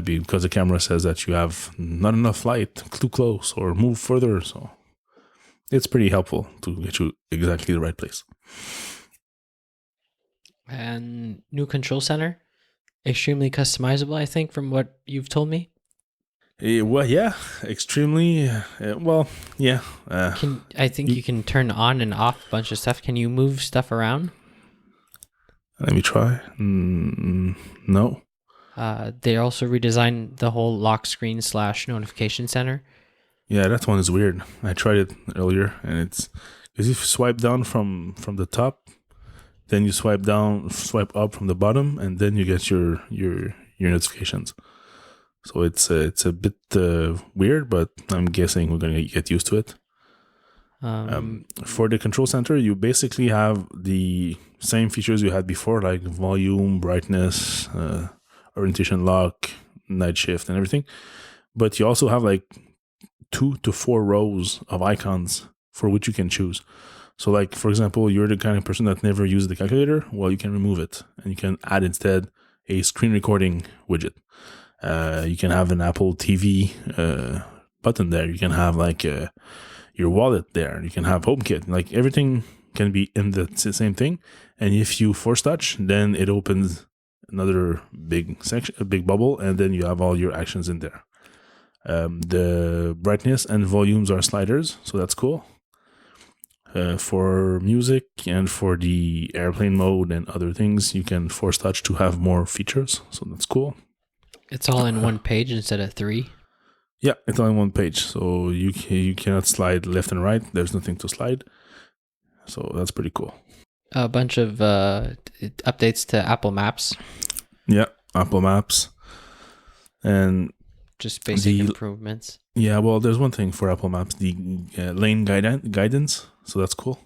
because the camera says that you have not enough light, too close, or move further. So it's pretty helpful to get you exactly the right place. And new control center, extremely customizable, I think, from what you've told me. Well, yeah, extremely. Yeah. I think you can turn on and off a bunch of stuff. Can you move stuff around? Let me try. No. They also redesigned the whole lock screen / notification center. Yeah, that one is weird. I tried it earlier, and it's because if you swipe down from the top, then you swipe up from the bottom, and then you get your notifications. So it's a bit weird, but I'm guessing we're gonna get used to it. For the control center, you basically have the same features you had before, like volume, brightness, orientation lock, night shift, and everything. But you also have like 2 to 4 rows of icons for which you can choose. So like, for example, you're the kind of person that never uses the calculator. Well, you can remove it and you can add instead a screen recording widget. You can have an Apple TV button there. You can have like your wallet there. You can have HomeKit. Like everything can be in the same thing. And if you force touch, then it opens another big section, a big bubble, and then you have all your actions in there. The brightness and volumes are sliders, so that's cool. For music and for the airplane mode and other things, you can force touch to have more features, so that's cool. It's all in one page instead of 3. Yeah, it's all in one page, so you cannot slide left and right. There's nothing to slide, so that's pretty cool. A bunch of updates to Apple Maps. Yeah, Apple Maps. And just basic improvements. Yeah, well, there's one thing for Apple Maps, the lane guidance. So that's cool.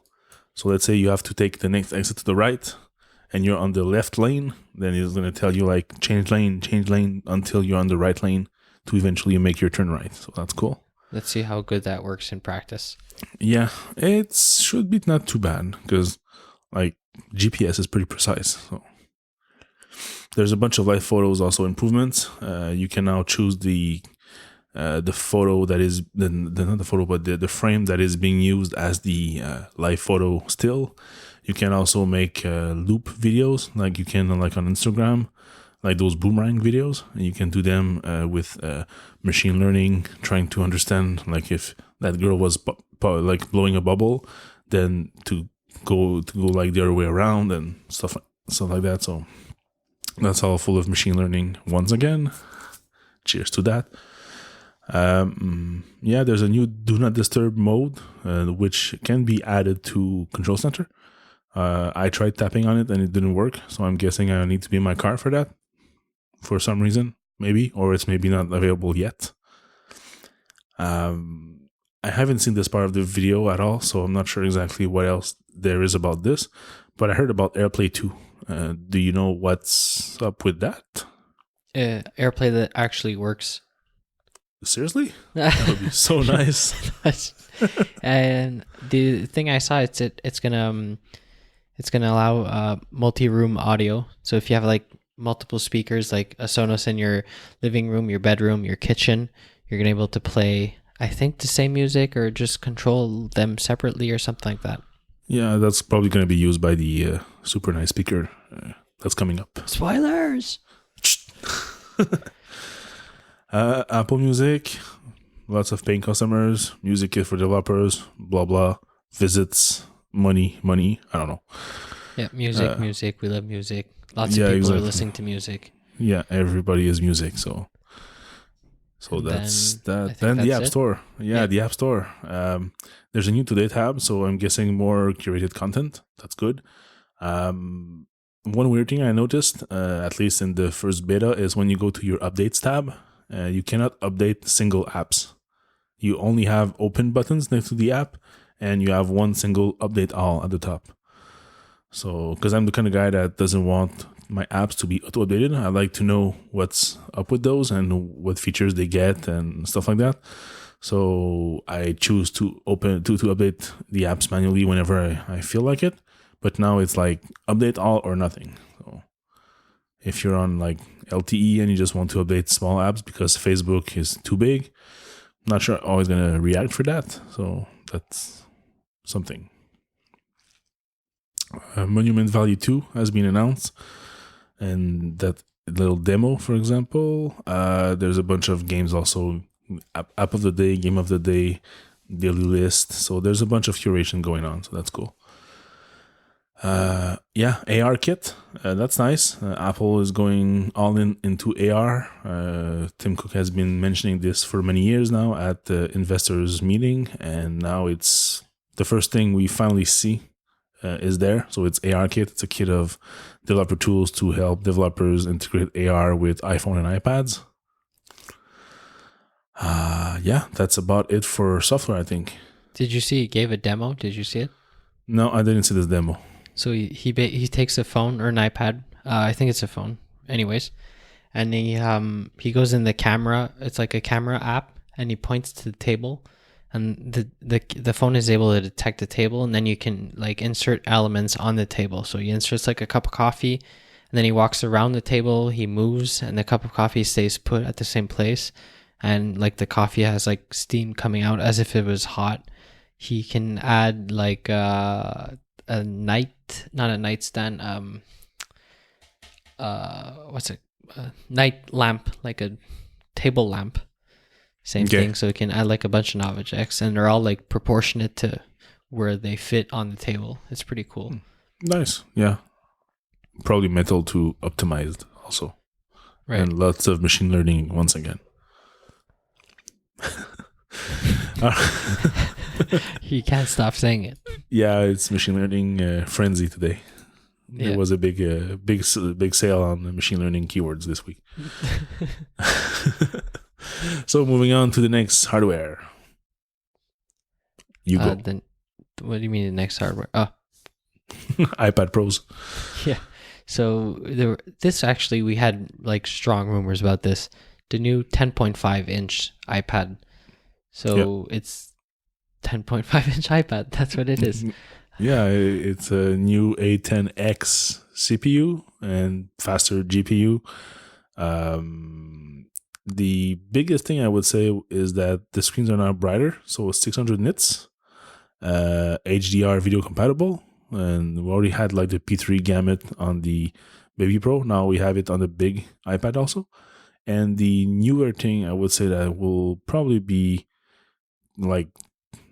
So let's say you have to take the next exit to the right and you're on the left lane, then it's going to tell you like change lane until you're on the right lane to eventually make your turn right. So that's cool. Let's see how good that works in practice. Yeah, it should be not too bad because like GPS is pretty precise. So there's a bunch of live photos, also improvements. You can now choose the photo that is not the photo, but the frame that is being used as the live photo still. You can also make loop videos like you can like on Instagram, like those boomerang videos. And you can do them with machine learning, trying to understand like if that girl was like blowing a bubble, then to go like the other way around and stuff like that. So that's all full of machine learning once again. Cheers to that. Yeah, there's a new do not disturb mode, which can be added to Control Center. I tried tapping on it and it didn't work. So I'm guessing I need to be in my car for that for some reason, maybe, or it's maybe not available yet. I haven't seen this part of the video at all, so I'm not sure exactly what else there is about this, but I heard about AirPlay 2. Do you know what's up with that? AirPlay that actually works. Seriously? That would be so nice. And the thing I saw, it's gonna allow multi-room audio. So if you have like multiple speakers, like a Sonos in your living room, your bedroom, your kitchen, you're gonna be able to play, I think, the same music or just control them separately or something like that. Yeah, that's probably going to be used by the super nice speaker that's coming up. Spoilers! Apple Music, lots of paying customers, music kit for developers, blah, blah, visits, money, I don't know. Yeah, music, we love music. Lots of people are listening to music. Yeah, everybody is music, so that's that. Then the App Store. Yeah, the App Store. There's a new Today tab, so I'm guessing more curated content. That's good. One weird thing I noticed, at least in the first beta, is when you go to your Updates tab, you cannot update single apps. You only have open buttons next to the app, and you have one single update all at the top. So, because I'm the kind of guy that doesn't want my apps to be auto-updated, I like to know what's up with those and what features they get and stuff like that. So I choose to update the apps manually whenever I feel like it. But now it's like update all or nothing. So if you're on like LTE and you just want to update small apps because Facebook is too big, I'm not sure I'm always going to react for that. So that's something. Monument Valley 2 has been announced. And that little demo, for example, there's a bunch of games also. App of the day, game of the day, daily list. So there's a bunch of curation going on. So that's cool. Yeah, AR kit. That's nice. Apple is going all into AR. Tim Cook has been mentioning this for many years now at the investors meeting. And now it's the first thing we finally see is there. So it's AR kit. It's a kit of developer tools to help developers integrate AR with iPhone and iPads. Yeah, that's about it for software, I think. Did you see he gave a demo? Did you see it? No, I didn't see this demo. So he takes a phone or an iPad. I think it's a phone. Anyways, and he goes in the camera. It's like a camera app, and he points to the table, and the phone is able to detect the table, and then you can like insert elements on the table. So he inserts like a cup of coffee, and then he walks around the table. He moves, and the cup of coffee stays put at the same place. and like the coffee has like steam coming out as if it was hot. He can add like a not a nightstand, what's it? A night lamp, like a table lamp. Same Okay. thing. So it can add like a bunch of objects, and they're all like proportionate to where they fit on the table. It's pretty cool. Nice. Yeah. Probably metal to optimized also. Right. And lots of machine learning once again. You can't stop saying it. Yeah, it's machine learning frenzy today. Yeah. There was a big sale on the machine learning keywords this week. So moving on to the next hardware. You go. Then, what do you mean the next hardware? Oh, iPad Pros. yeah. So this actually, we had like strong rumors about this. The new 10.5 inch iPad. So it's 10.5 inch iPad. That's what it is. Yeah, it's a new A10X CPU and faster GPU. The biggest thing I would say is that the screens are now brighter, so it's 600 nits, HDR video compatible, and we already had like the P3 gamut on the Baby Pro. Now we have it on the big iPad also. And the newer thing I would say that will probably be like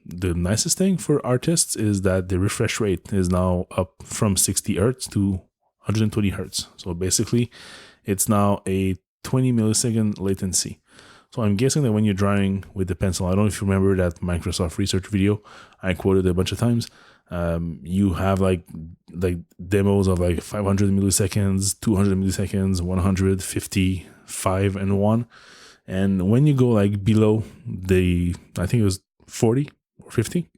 the nicest thing for artists is that the refresh rate is now up from 60 hertz to 120 hertz. So basically, it's now a 20 millisecond latency. So I'm guessing that when you're drawing with the pencil, I don't know if you remember that Microsoft research video I quoted a bunch of times. You have like demos of like 500 milliseconds, 200 milliseconds, 150, 5 and 1. And when you go like below I think it was 40 or 50,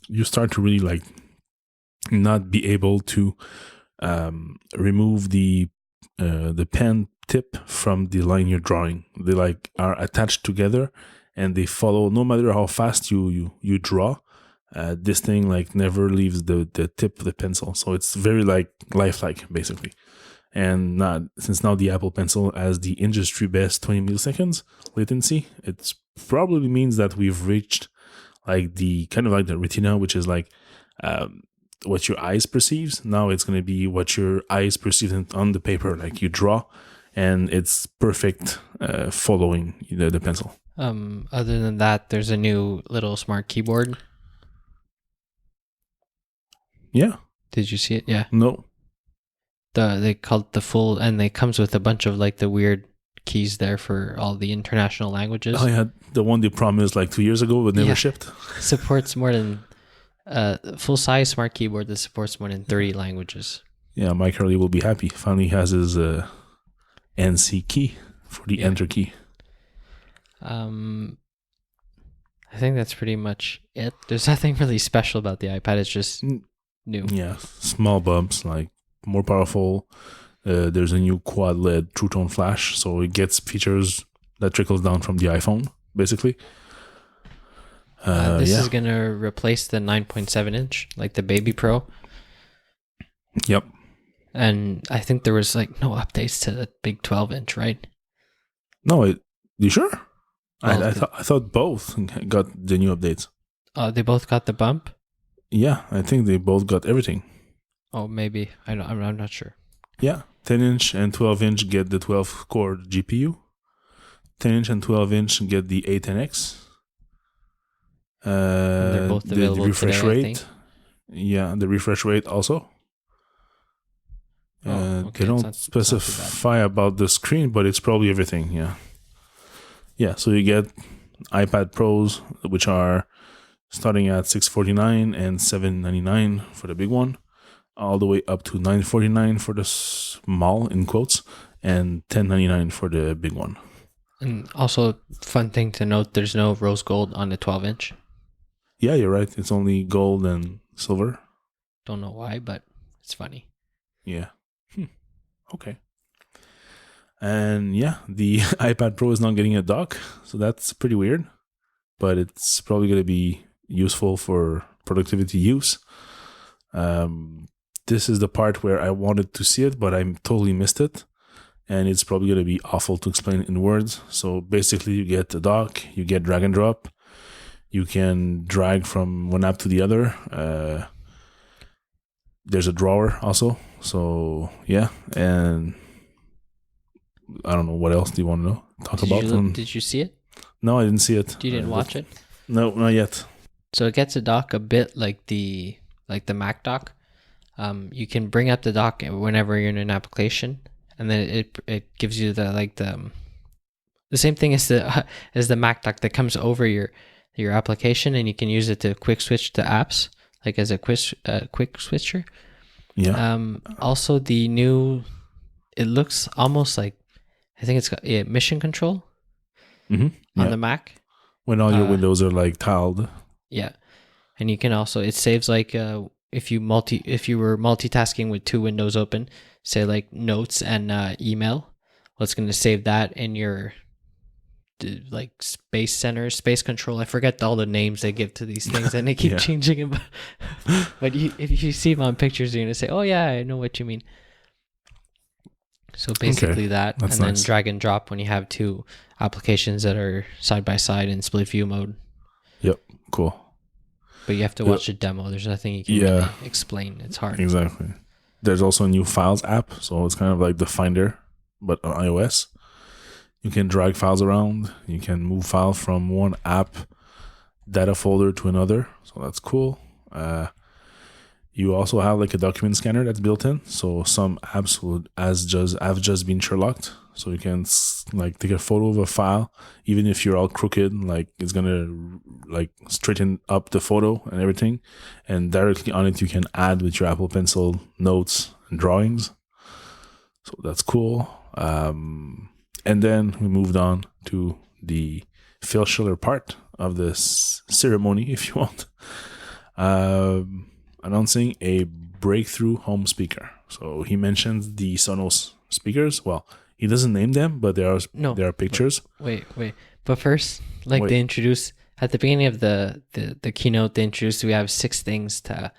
you start to really like not be able to remove the pen tip from the line you're drawing. They like are attached together and they follow no matter how fast you draw. This thing like never leaves the tip of the pencil, so it's very like lifelike basically. And since now the Apple Pencil has the industry best 20 milliseconds latency, it probably means that we've reached like the kind of like the retina, which is like what your eyes perceives. Now it's going to be what your eyes perceive on the paper, like you draw, and it's perfect following the pencil. Other than that, there's a new little smart keyboard. Yeah. Did you see it? Yeah. No. They called the full, and it comes with a bunch of like the weird keys there for all the international languages. I had the one they promised like 2 years ago but never shipped. Supports more than full size smart keyboard that supports more than 30 languages. Yeah, Mike Hurley will be happy. Finally has his NC key for the enter key. I think that's pretty much it. There's nothing really special about the iPad. It's just new. Yeah, small bumps, like more powerful. There's a new quad LED True Tone flash, so it gets features that trickles down from the iPhone, basically. This is going to replace the 9.7 inch, like the Baby Pro. Yep. And I think there was like no updates to the big 12 inch, right? No, you sure? Well, I thought both got the new updates. They both got the bump? Yeah, I think they both got everything. Oh, maybe. I'm not sure. Yeah, 10 inch and 12 inch get the 12 core GPU. 10 inch and 12 inch get the A10X. They're both available the refresh today, rate. I think. Yeah, the refresh rate also. They don't specify about the screen, but it's probably everything. Yeah. So you get iPad Pros, which are starting at $649 and $799 for the big one, all the way up to $949 for the small in quotes, and $1099 for the big one. And also, fun thing to note: there's no rose gold on the 12 inch. Yeah, you're right. It's only gold and silver. Don't know why, but it's funny. Yeah. Okay. And yeah, the iPad Pro is not getting a dock, so that's pretty weird, but it's probably going to be useful for productivity use. This is the part where I wanted to see it, but I totally missed it. and it's probably going to be awful to explain in words. So basically, you get a dock, you get drag and drop, you can drag from one app to the other. There's a drawer also. So yeah, and I don't know what else do you want to know. Did you see it? No, I didn't see it. You didn't watch it? No, not yet. So it gets a dock a bit like the Mac dock. You can bring up the dock whenever you're in an application, and then it gives you the same thing as the Mac dock that comes over your application, and you can use it to quick switch to apps, like as a quick switcher. Yeah. Also, it looks almost like, I think it's got mission control on the Mac. When all your windows are like tiled. Yeah, and you can also, it saves like if you were multitasking with two windows open, say like notes and email, well, it's going to save that in your like space center, space control. I forget all the names they give to these things, and they keep changing them. But if you see them on pictures, you're going to say, "Oh yeah, I know what you mean." So basically that's and then nice. Drag and drop when you have two applications that are side by side in split view mode. Yep, cool. But you have to watch a demo. There's nothing you can really explain. It's hard. Exactly. There's also a new Files app, so it's kind of like the Finder, but on iOS. You can drag files around. You can move files from one app data folder to another, so that's cool. You also have like a document scanner that's built in, so some apps have just been Sherlocked, so you can like take a photo of a file, even if you're all crooked, like it's gonna like straighten up the photo and everything, and directly on it you can add with your Apple Pencil notes and drawings. So that's cool. And then we moved on to the Phil Schiller part of this ceremony, if you want. Announcing a breakthrough home speaker. So he mentions the Sonos speakers. Well, he doesn't name them, but there are pictures. Wait. But first, they introduce at the beginning of the keynote, they introduced we have 6 things to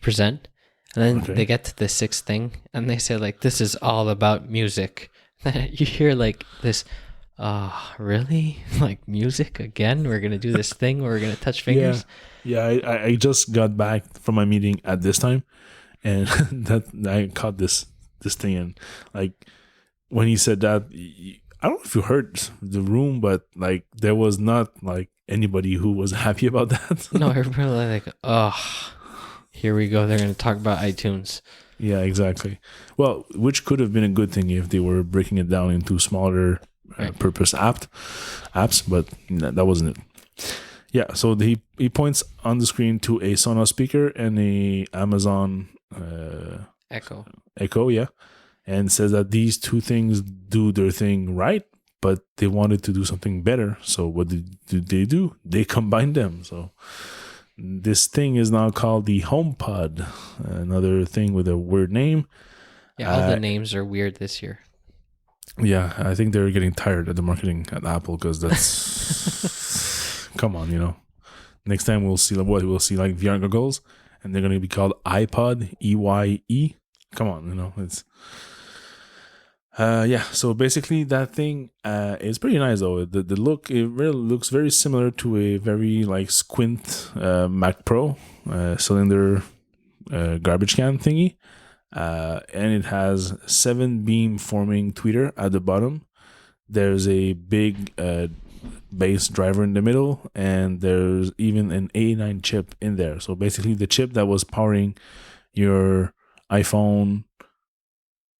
present, and then they get to the 6th thing, and they say like this is all about music. You hear like this. Really? Like music again? We're gonna do this thing where we're gonna touch fingers. Yeah. I just got back from my meeting at this time, and that I caught this thing, and like when he said that, I don't know if you heard the room, but like there was not like anybody who was happy about that. No, everybody was like, oh, here we go. They're gonna talk about iTunes. Yeah, exactly. Well, which could have been a good thing if they were breaking it down into smaller purpose apps, but that wasn't it. Yeah, so he points on the screen to a Sonos speaker and a Amazon Echo, yeah, and says that these two things do their thing right, but they wanted to do something better. So what did they do? They combined them. So this thing is now called the HomePod, another thing with a weird name. Yeah, all the names are weird this year. Yeah, I think they're getting tired at the marketing at Apple, because that's come on, Next time we'll see like VR goggles, and they're going to be called iPod, EYE. Come on, it's So basically that thing is pretty nice though. The look, it really looks very similar to a very like squint Mac Pro cylinder garbage can thingy. And it has 7 beam forming tweeter at the bottom. There's a big bass driver in the middle, and there's even an A9 chip in there. So basically the chip that was powering your iPhone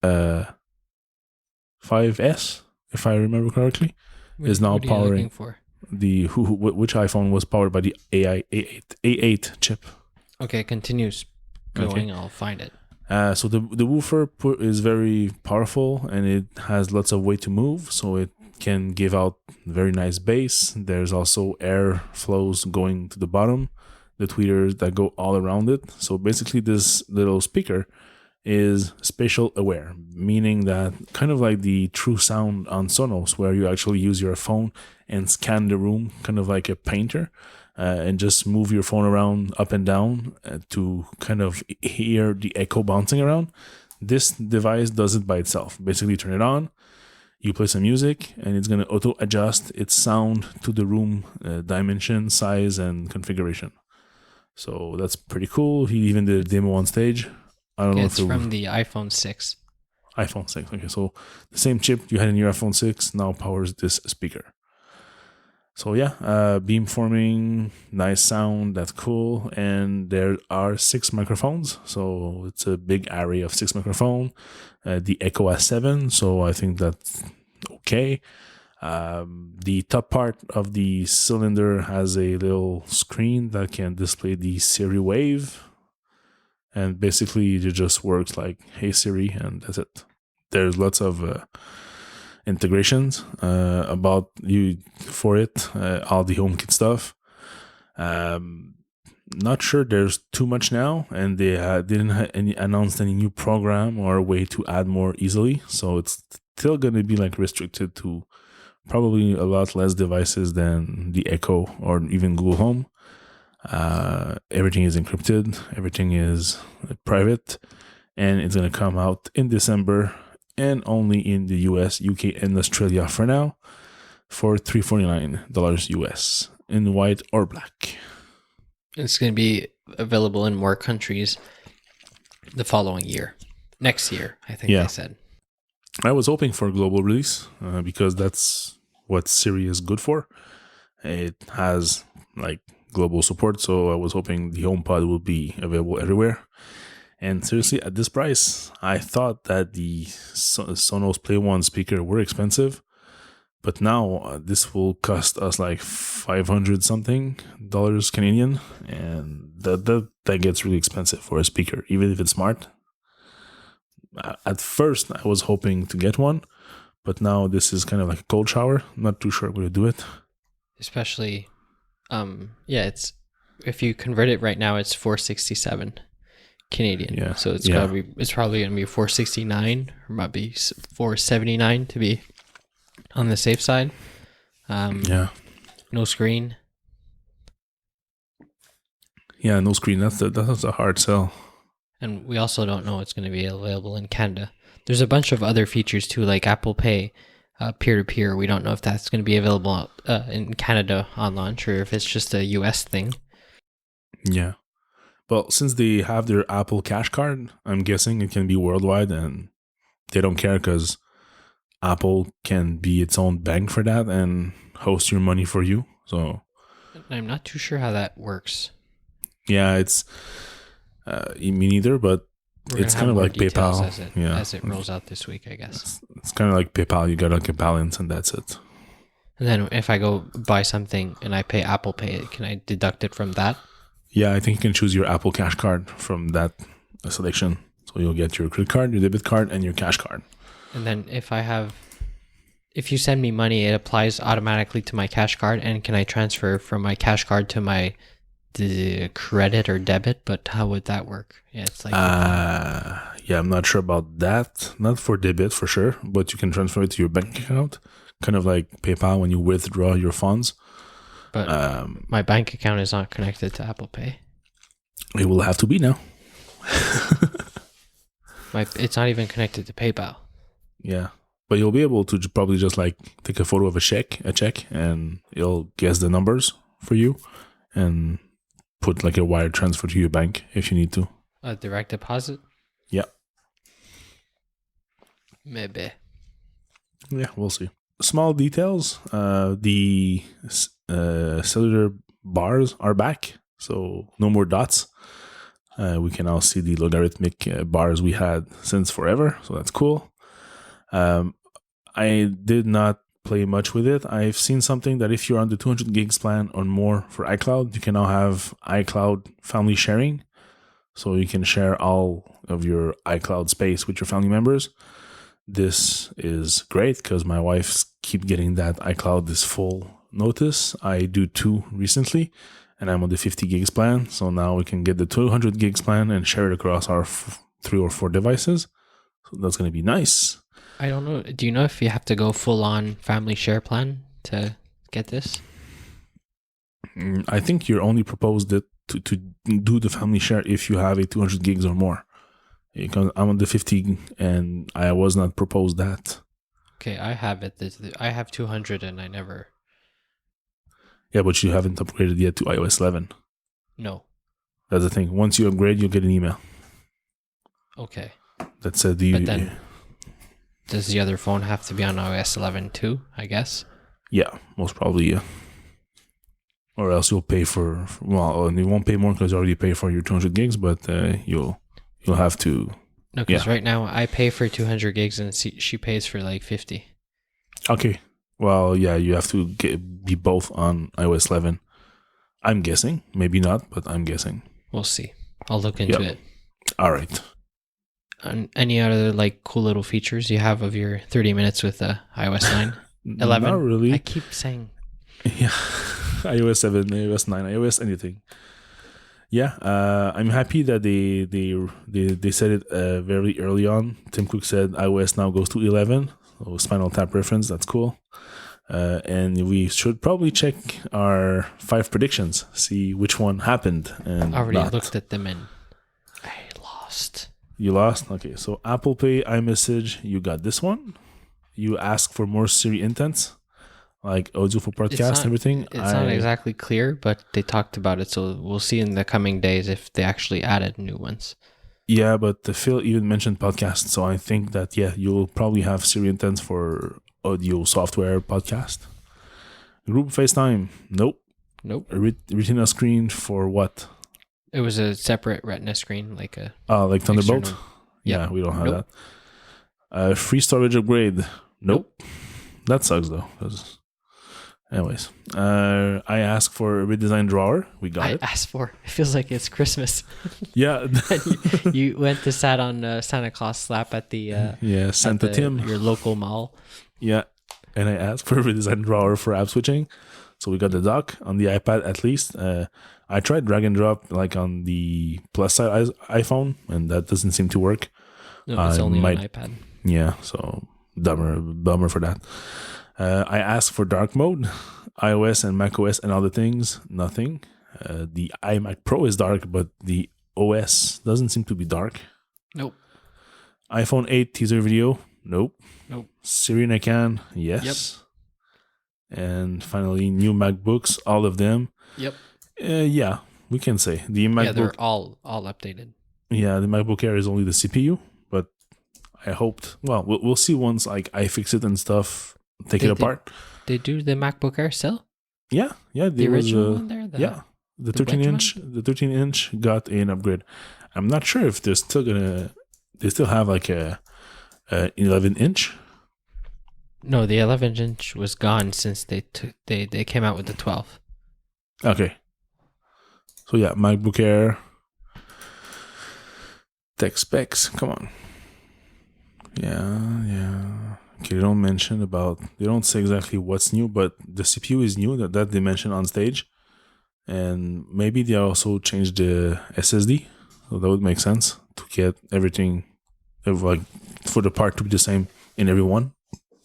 5S, if I remember correctly, is now powering which iPhone was powered by the A8 chip. Okay, continues going. Okay. I'll find it. So the woofer is very powerful, and it has lots of weight to move, so it can give out very nice bass. There's also air flows going to the bottom, the tweeters that go all around it. So basically this little speaker is spatial aware, meaning that kind of like the True Sound on Sonos, where you actually use your phone and scan the room, kind of like a painter, and just move your phone around up and down to kind of hear the echo bouncing around. This device does it by itself. Basically, turn it on, You play some music, and it's going to auto adjust its sound to the room dimension, size, and configuration. So that's pretty cool. He even did a demo on stage. I don't know It's if it was from the iPhone 6. iPhone 6. Okay, so the same chip you had in your iPhone 6 now powers this speaker. So yeah, beamforming, nice sound, that's cool. And there are 6 microphones, so it's a big array of 6 microphones. The Echo S7, so I think that's okay. The top part of the cylinder has a little screen that can display the Siri wave, and basically it just works like "Hey Siri," and that's it. There's lots of integrations about you for it, all the HomeKit stuff. Not sure there's too much now, and they didn't announce any new program or way to add more easily, so it's still going to be like restricted to probably a lot less devices than the Echo or even Google Home. Everything is encrypted, everything is private, and it's going to come out in December and only in the US, UK, and Australia for now for $349 US in white or black. It's going to be available in more countries the following year. Next year, I think they said. I was hoping for a global release because that's what Siri is good for. It has like global support, so I was hoping the HomePod will be available everywhere. And seriously, at this price, I thought that the Sonos Play One speaker were expensive, but now this will cost us like $500 something Canadian, and that gets really expensive for a speaker, even if it's smart. At first, I was hoping to get one, but now this is kind of like a cold shower. I'm not too sure I'm going to do it. Especially, it's if you convert it right now, it's $467 Canadian. Yeah. So it's probably gonna be $469 or might be $479 to be on the safe side. No screen. Yeah, no screen. That's a hard sell. And we also don't know it's going to be available in Canada. There's a bunch of other features too, like Apple Pay, peer-to-peer. We don't know if that's going to be available in Canada on launch or if it's just a US thing. Yeah. Well, since they have their Apple Cash Card, I'm guessing it can be worldwide, and they don't care because Apple can be its own bank for that and host your money for you. So I'm not too sure how that works. Yeah, it's me neither, but it's kind of like PayPal. As it rolls out this week, I guess. It's kind of like PayPal. You got like a balance, and that's it. And then if I go buy something and I pay Apple Pay, can I deduct it from that? Yeah, I think you can choose your Apple Cash Card from that selection. So you'll get your credit card, your debit card, and your cash card. And then if you send me money, it applies automatically to my cash card. And can I transfer from my cash card to the credit or debit? But how would that work? Yeah, it's like yeah, I'm not sure about that. Not for debit for sure, but you can transfer it to your bank account, kind of like PayPal when you withdraw your funds. But my bank account is not connected to Apple Pay. It will have to be now. It's not even connected to PayPal. Yeah, but you'll be able to probably just like take a photo of a check, and it'll guess the numbers for you, and put like a wire transfer to your bank if you need to. A direct deposit? Yeah. Maybe. Yeah, we'll see. Small details. The cellular bars are back, so no more dots. We can now see the logarithmic bars we had since forever, so that's cool. I did not play much with it. I've seen something that if you're on the 200 gigs plan or more for iCloud, you can now have iCloud family sharing. So you can share all of your iCloud space with your family members. This is great because my wife keeps getting that iCloud is full notice. I do too recently, and I'm on the 50 gigs plan. So now we can get the 200 gigs plan and share it across our 3 or 4 devices. So that's going to be nice. I don't know. Do you know if you have to go full on family share plan to get this? I think you're only proposed it to do the family share if you have a 200 gigs or more. Because I'm on the 50 and I was not proposed that. Okay, I have it. I have 200 and I never. Yeah, but you haven't upgraded yet to iOS 11. No. That's the thing. Once you upgrade, you'll get an email Okay. that said, But then, does the other phone have to be on iOS 11 too? I guess. Yeah, most probably, yeah. Or else you'll pay for you won't pay more because you already pay for your 200 gigs, but you'll have to. No, because right now I pay for 200 gigs and she pays for like 50. Okay. Well, yeah, you have to be both on iOS 11. I'm guessing. Maybe not, but I'm guessing. We'll see. I'll look into it. All right. And any other like cool little features you have of your 30 minutes with iOS 9? 11? Not really. I keep saying. Yeah. iOS 7, iOS 9, iOS anything. Yeah, I'm happy that they said it very early on. Tim Cook said iOS now goes to 11. So Spinal Tap reference, that's cool. And we should probably check our 5 predictions, see which one happened. And I already not. looked at them and I lost. You lost? Okay, so Apple Pay, iMessage, you got this one. You asked for more Siri intents, like audio for podcast and everything. It's not exactly clear, but they talked about it, so we'll see in the coming days if they actually added new ones. Yeah, but Phil even mentioned podcasts, so I think that, yeah, you'll probably have Siri intents for audio software podcast. Group FaceTime, nope. Retina screen for what? It was a separate Retina screen, like a like Thunderbolt. external. Yeah, we don't have Nope. that. Free storage upgrade, nope. That sucks though. Anyways, I asked for a redesigned drawer. We got it. I asked for. It feels like it's Christmas. Yeah. you went to sat on Santa Claus slap at the Santa Tim, your local mall. Yeah, and I asked for a redesigned drawer for app switching. So we got the dock on the iPad at least. I tried drag and drop like on the plus side iPhone, and that doesn't seem to work. No, it's only on iPad. Yeah, so bummer for that. I asked for dark mode, iOS and macOS and other things, nothing. The iMac Pro is dark, but the OS doesn't seem to be dark. Nope. iPhone 8 teaser video, nope. Nope. Siri and I can, yes. Yep. And finally, new MacBooks, all of them. Yep. Yeah, we can say the MacBook. Yeah, they're all updated. Yeah, the MacBook Air is only the CPU, but I hoped. Well, we'll see once like I fix it and stuff. Take it apart. They do the MacBook Air still? Yeah. The original one there. The 13-inch. The 13-inch got an upgrade. I'm not sure if they're still gonna. They still have like a 11-inch. No, the 11-inch was gone since they came out with the 12. Okay. So yeah, MacBook Air. Tech specs. Come on. Yeah. Okay, they don't say exactly what's new, but the CPU is new that they mentioned on stage. And maybe they also changed the SSD. So that would make sense to get everything like for the part to be the same in every one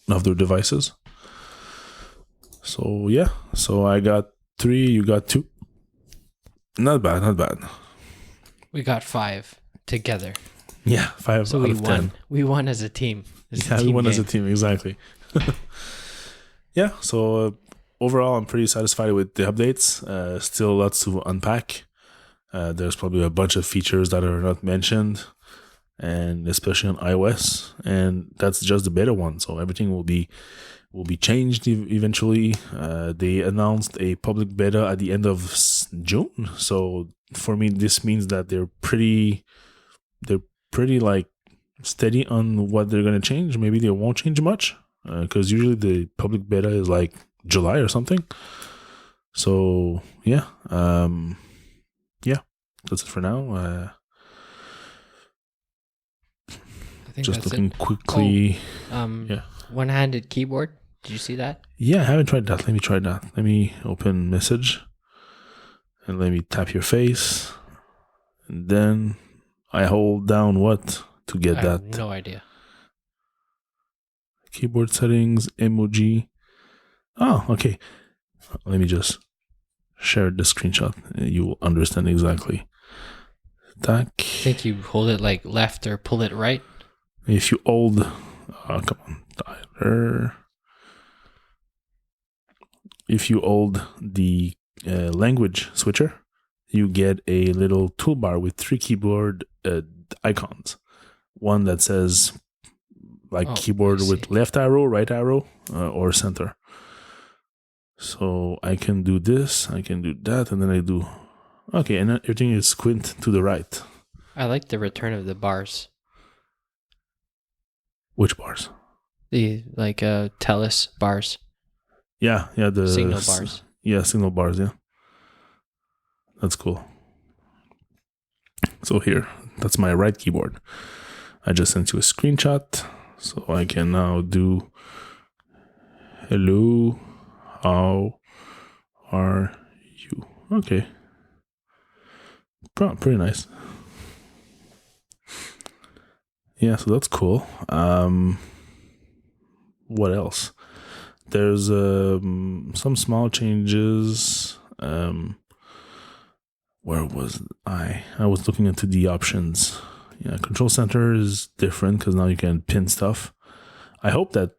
of their devices. So yeah. So I got 3, you got 2. Not bad. We got 5 together. Yeah, 5 so out we of won. 10. We won as a team. We won as a team, exactly. Yeah, so overall, I'm pretty satisfied with the updates. Still lots to unpack. There's probably a bunch of features that are not mentioned, and especially on iOS. And that's just the beta one, so everything will be changed eventually. They announced a public beta at the end of June, so for me, this means that they're pretty like steady on what they're going to change. Maybe they won't change much because usually the public beta is like July or something. So yeah, that's it for now. I think just that's looking it. quickly. One-handed keyboard. Did you see that? Yeah, I haven't tried that. Let me try that. Let me open message and let me tap your face, and then I hold down what to get that. I have no idea. Keyboard settings, emoji. Oh, okay. Let me just share the screenshot. You will understand exactly. Tack. I think you hold it like left or pull it right. If you hold, come on, dialer. If you hold the language switcher, you get a little toolbar with 3 keyboard icons. One that says keyboard with left arrow, right arrow, or center. So I can do this, I can do that, and then I do... Okay, and then everything is squint to the right. I like the return of the bars. Which bars? The TELUS bars. Yeah, the signal bars. Yeah, signal bars, yeah. That's cool. So here, that's my right keyboard. I just sent you a screenshot, so I can now do hello, how are you? Okay. Pretty nice. Yeah, so that's cool. What else? There's some small changes. Where was I? I was looking into the options. Yeah, control center is different because now you can pin stuff. I hope that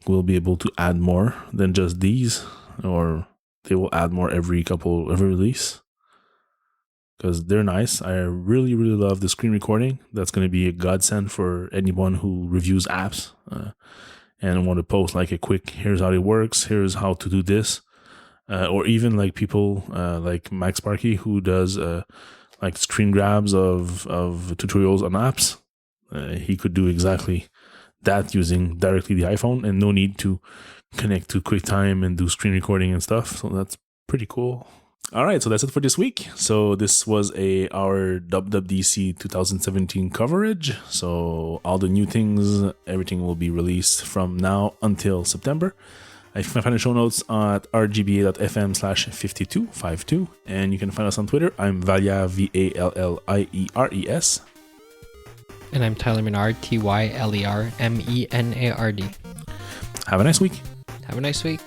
we'll be able to add more than just these, or they will add more every release, because they're nice. I really, really love the screen recording. That's going to be a godsend for anyone who reviews apps and want to post a quick, here's how it works, here's how to do this. Or even people like Max Sparky, who does screen grabs of tutorials on apps. He could do exactly that using directly the iPhone and no need to connect to QuickTime and do screen recording and stuff. So that's pretty cool. All right, so that's it for this week. So this was our WWDC 2017 coverage. So all the new things, everything will be released from now until September. You can find the show notes at rgba.fm/5252, and you can find us on Twitter. I'm Valia, VALLIERES. And I'm Tyler Menard, TYLERMENARD. Have a nice week. Have a nice week.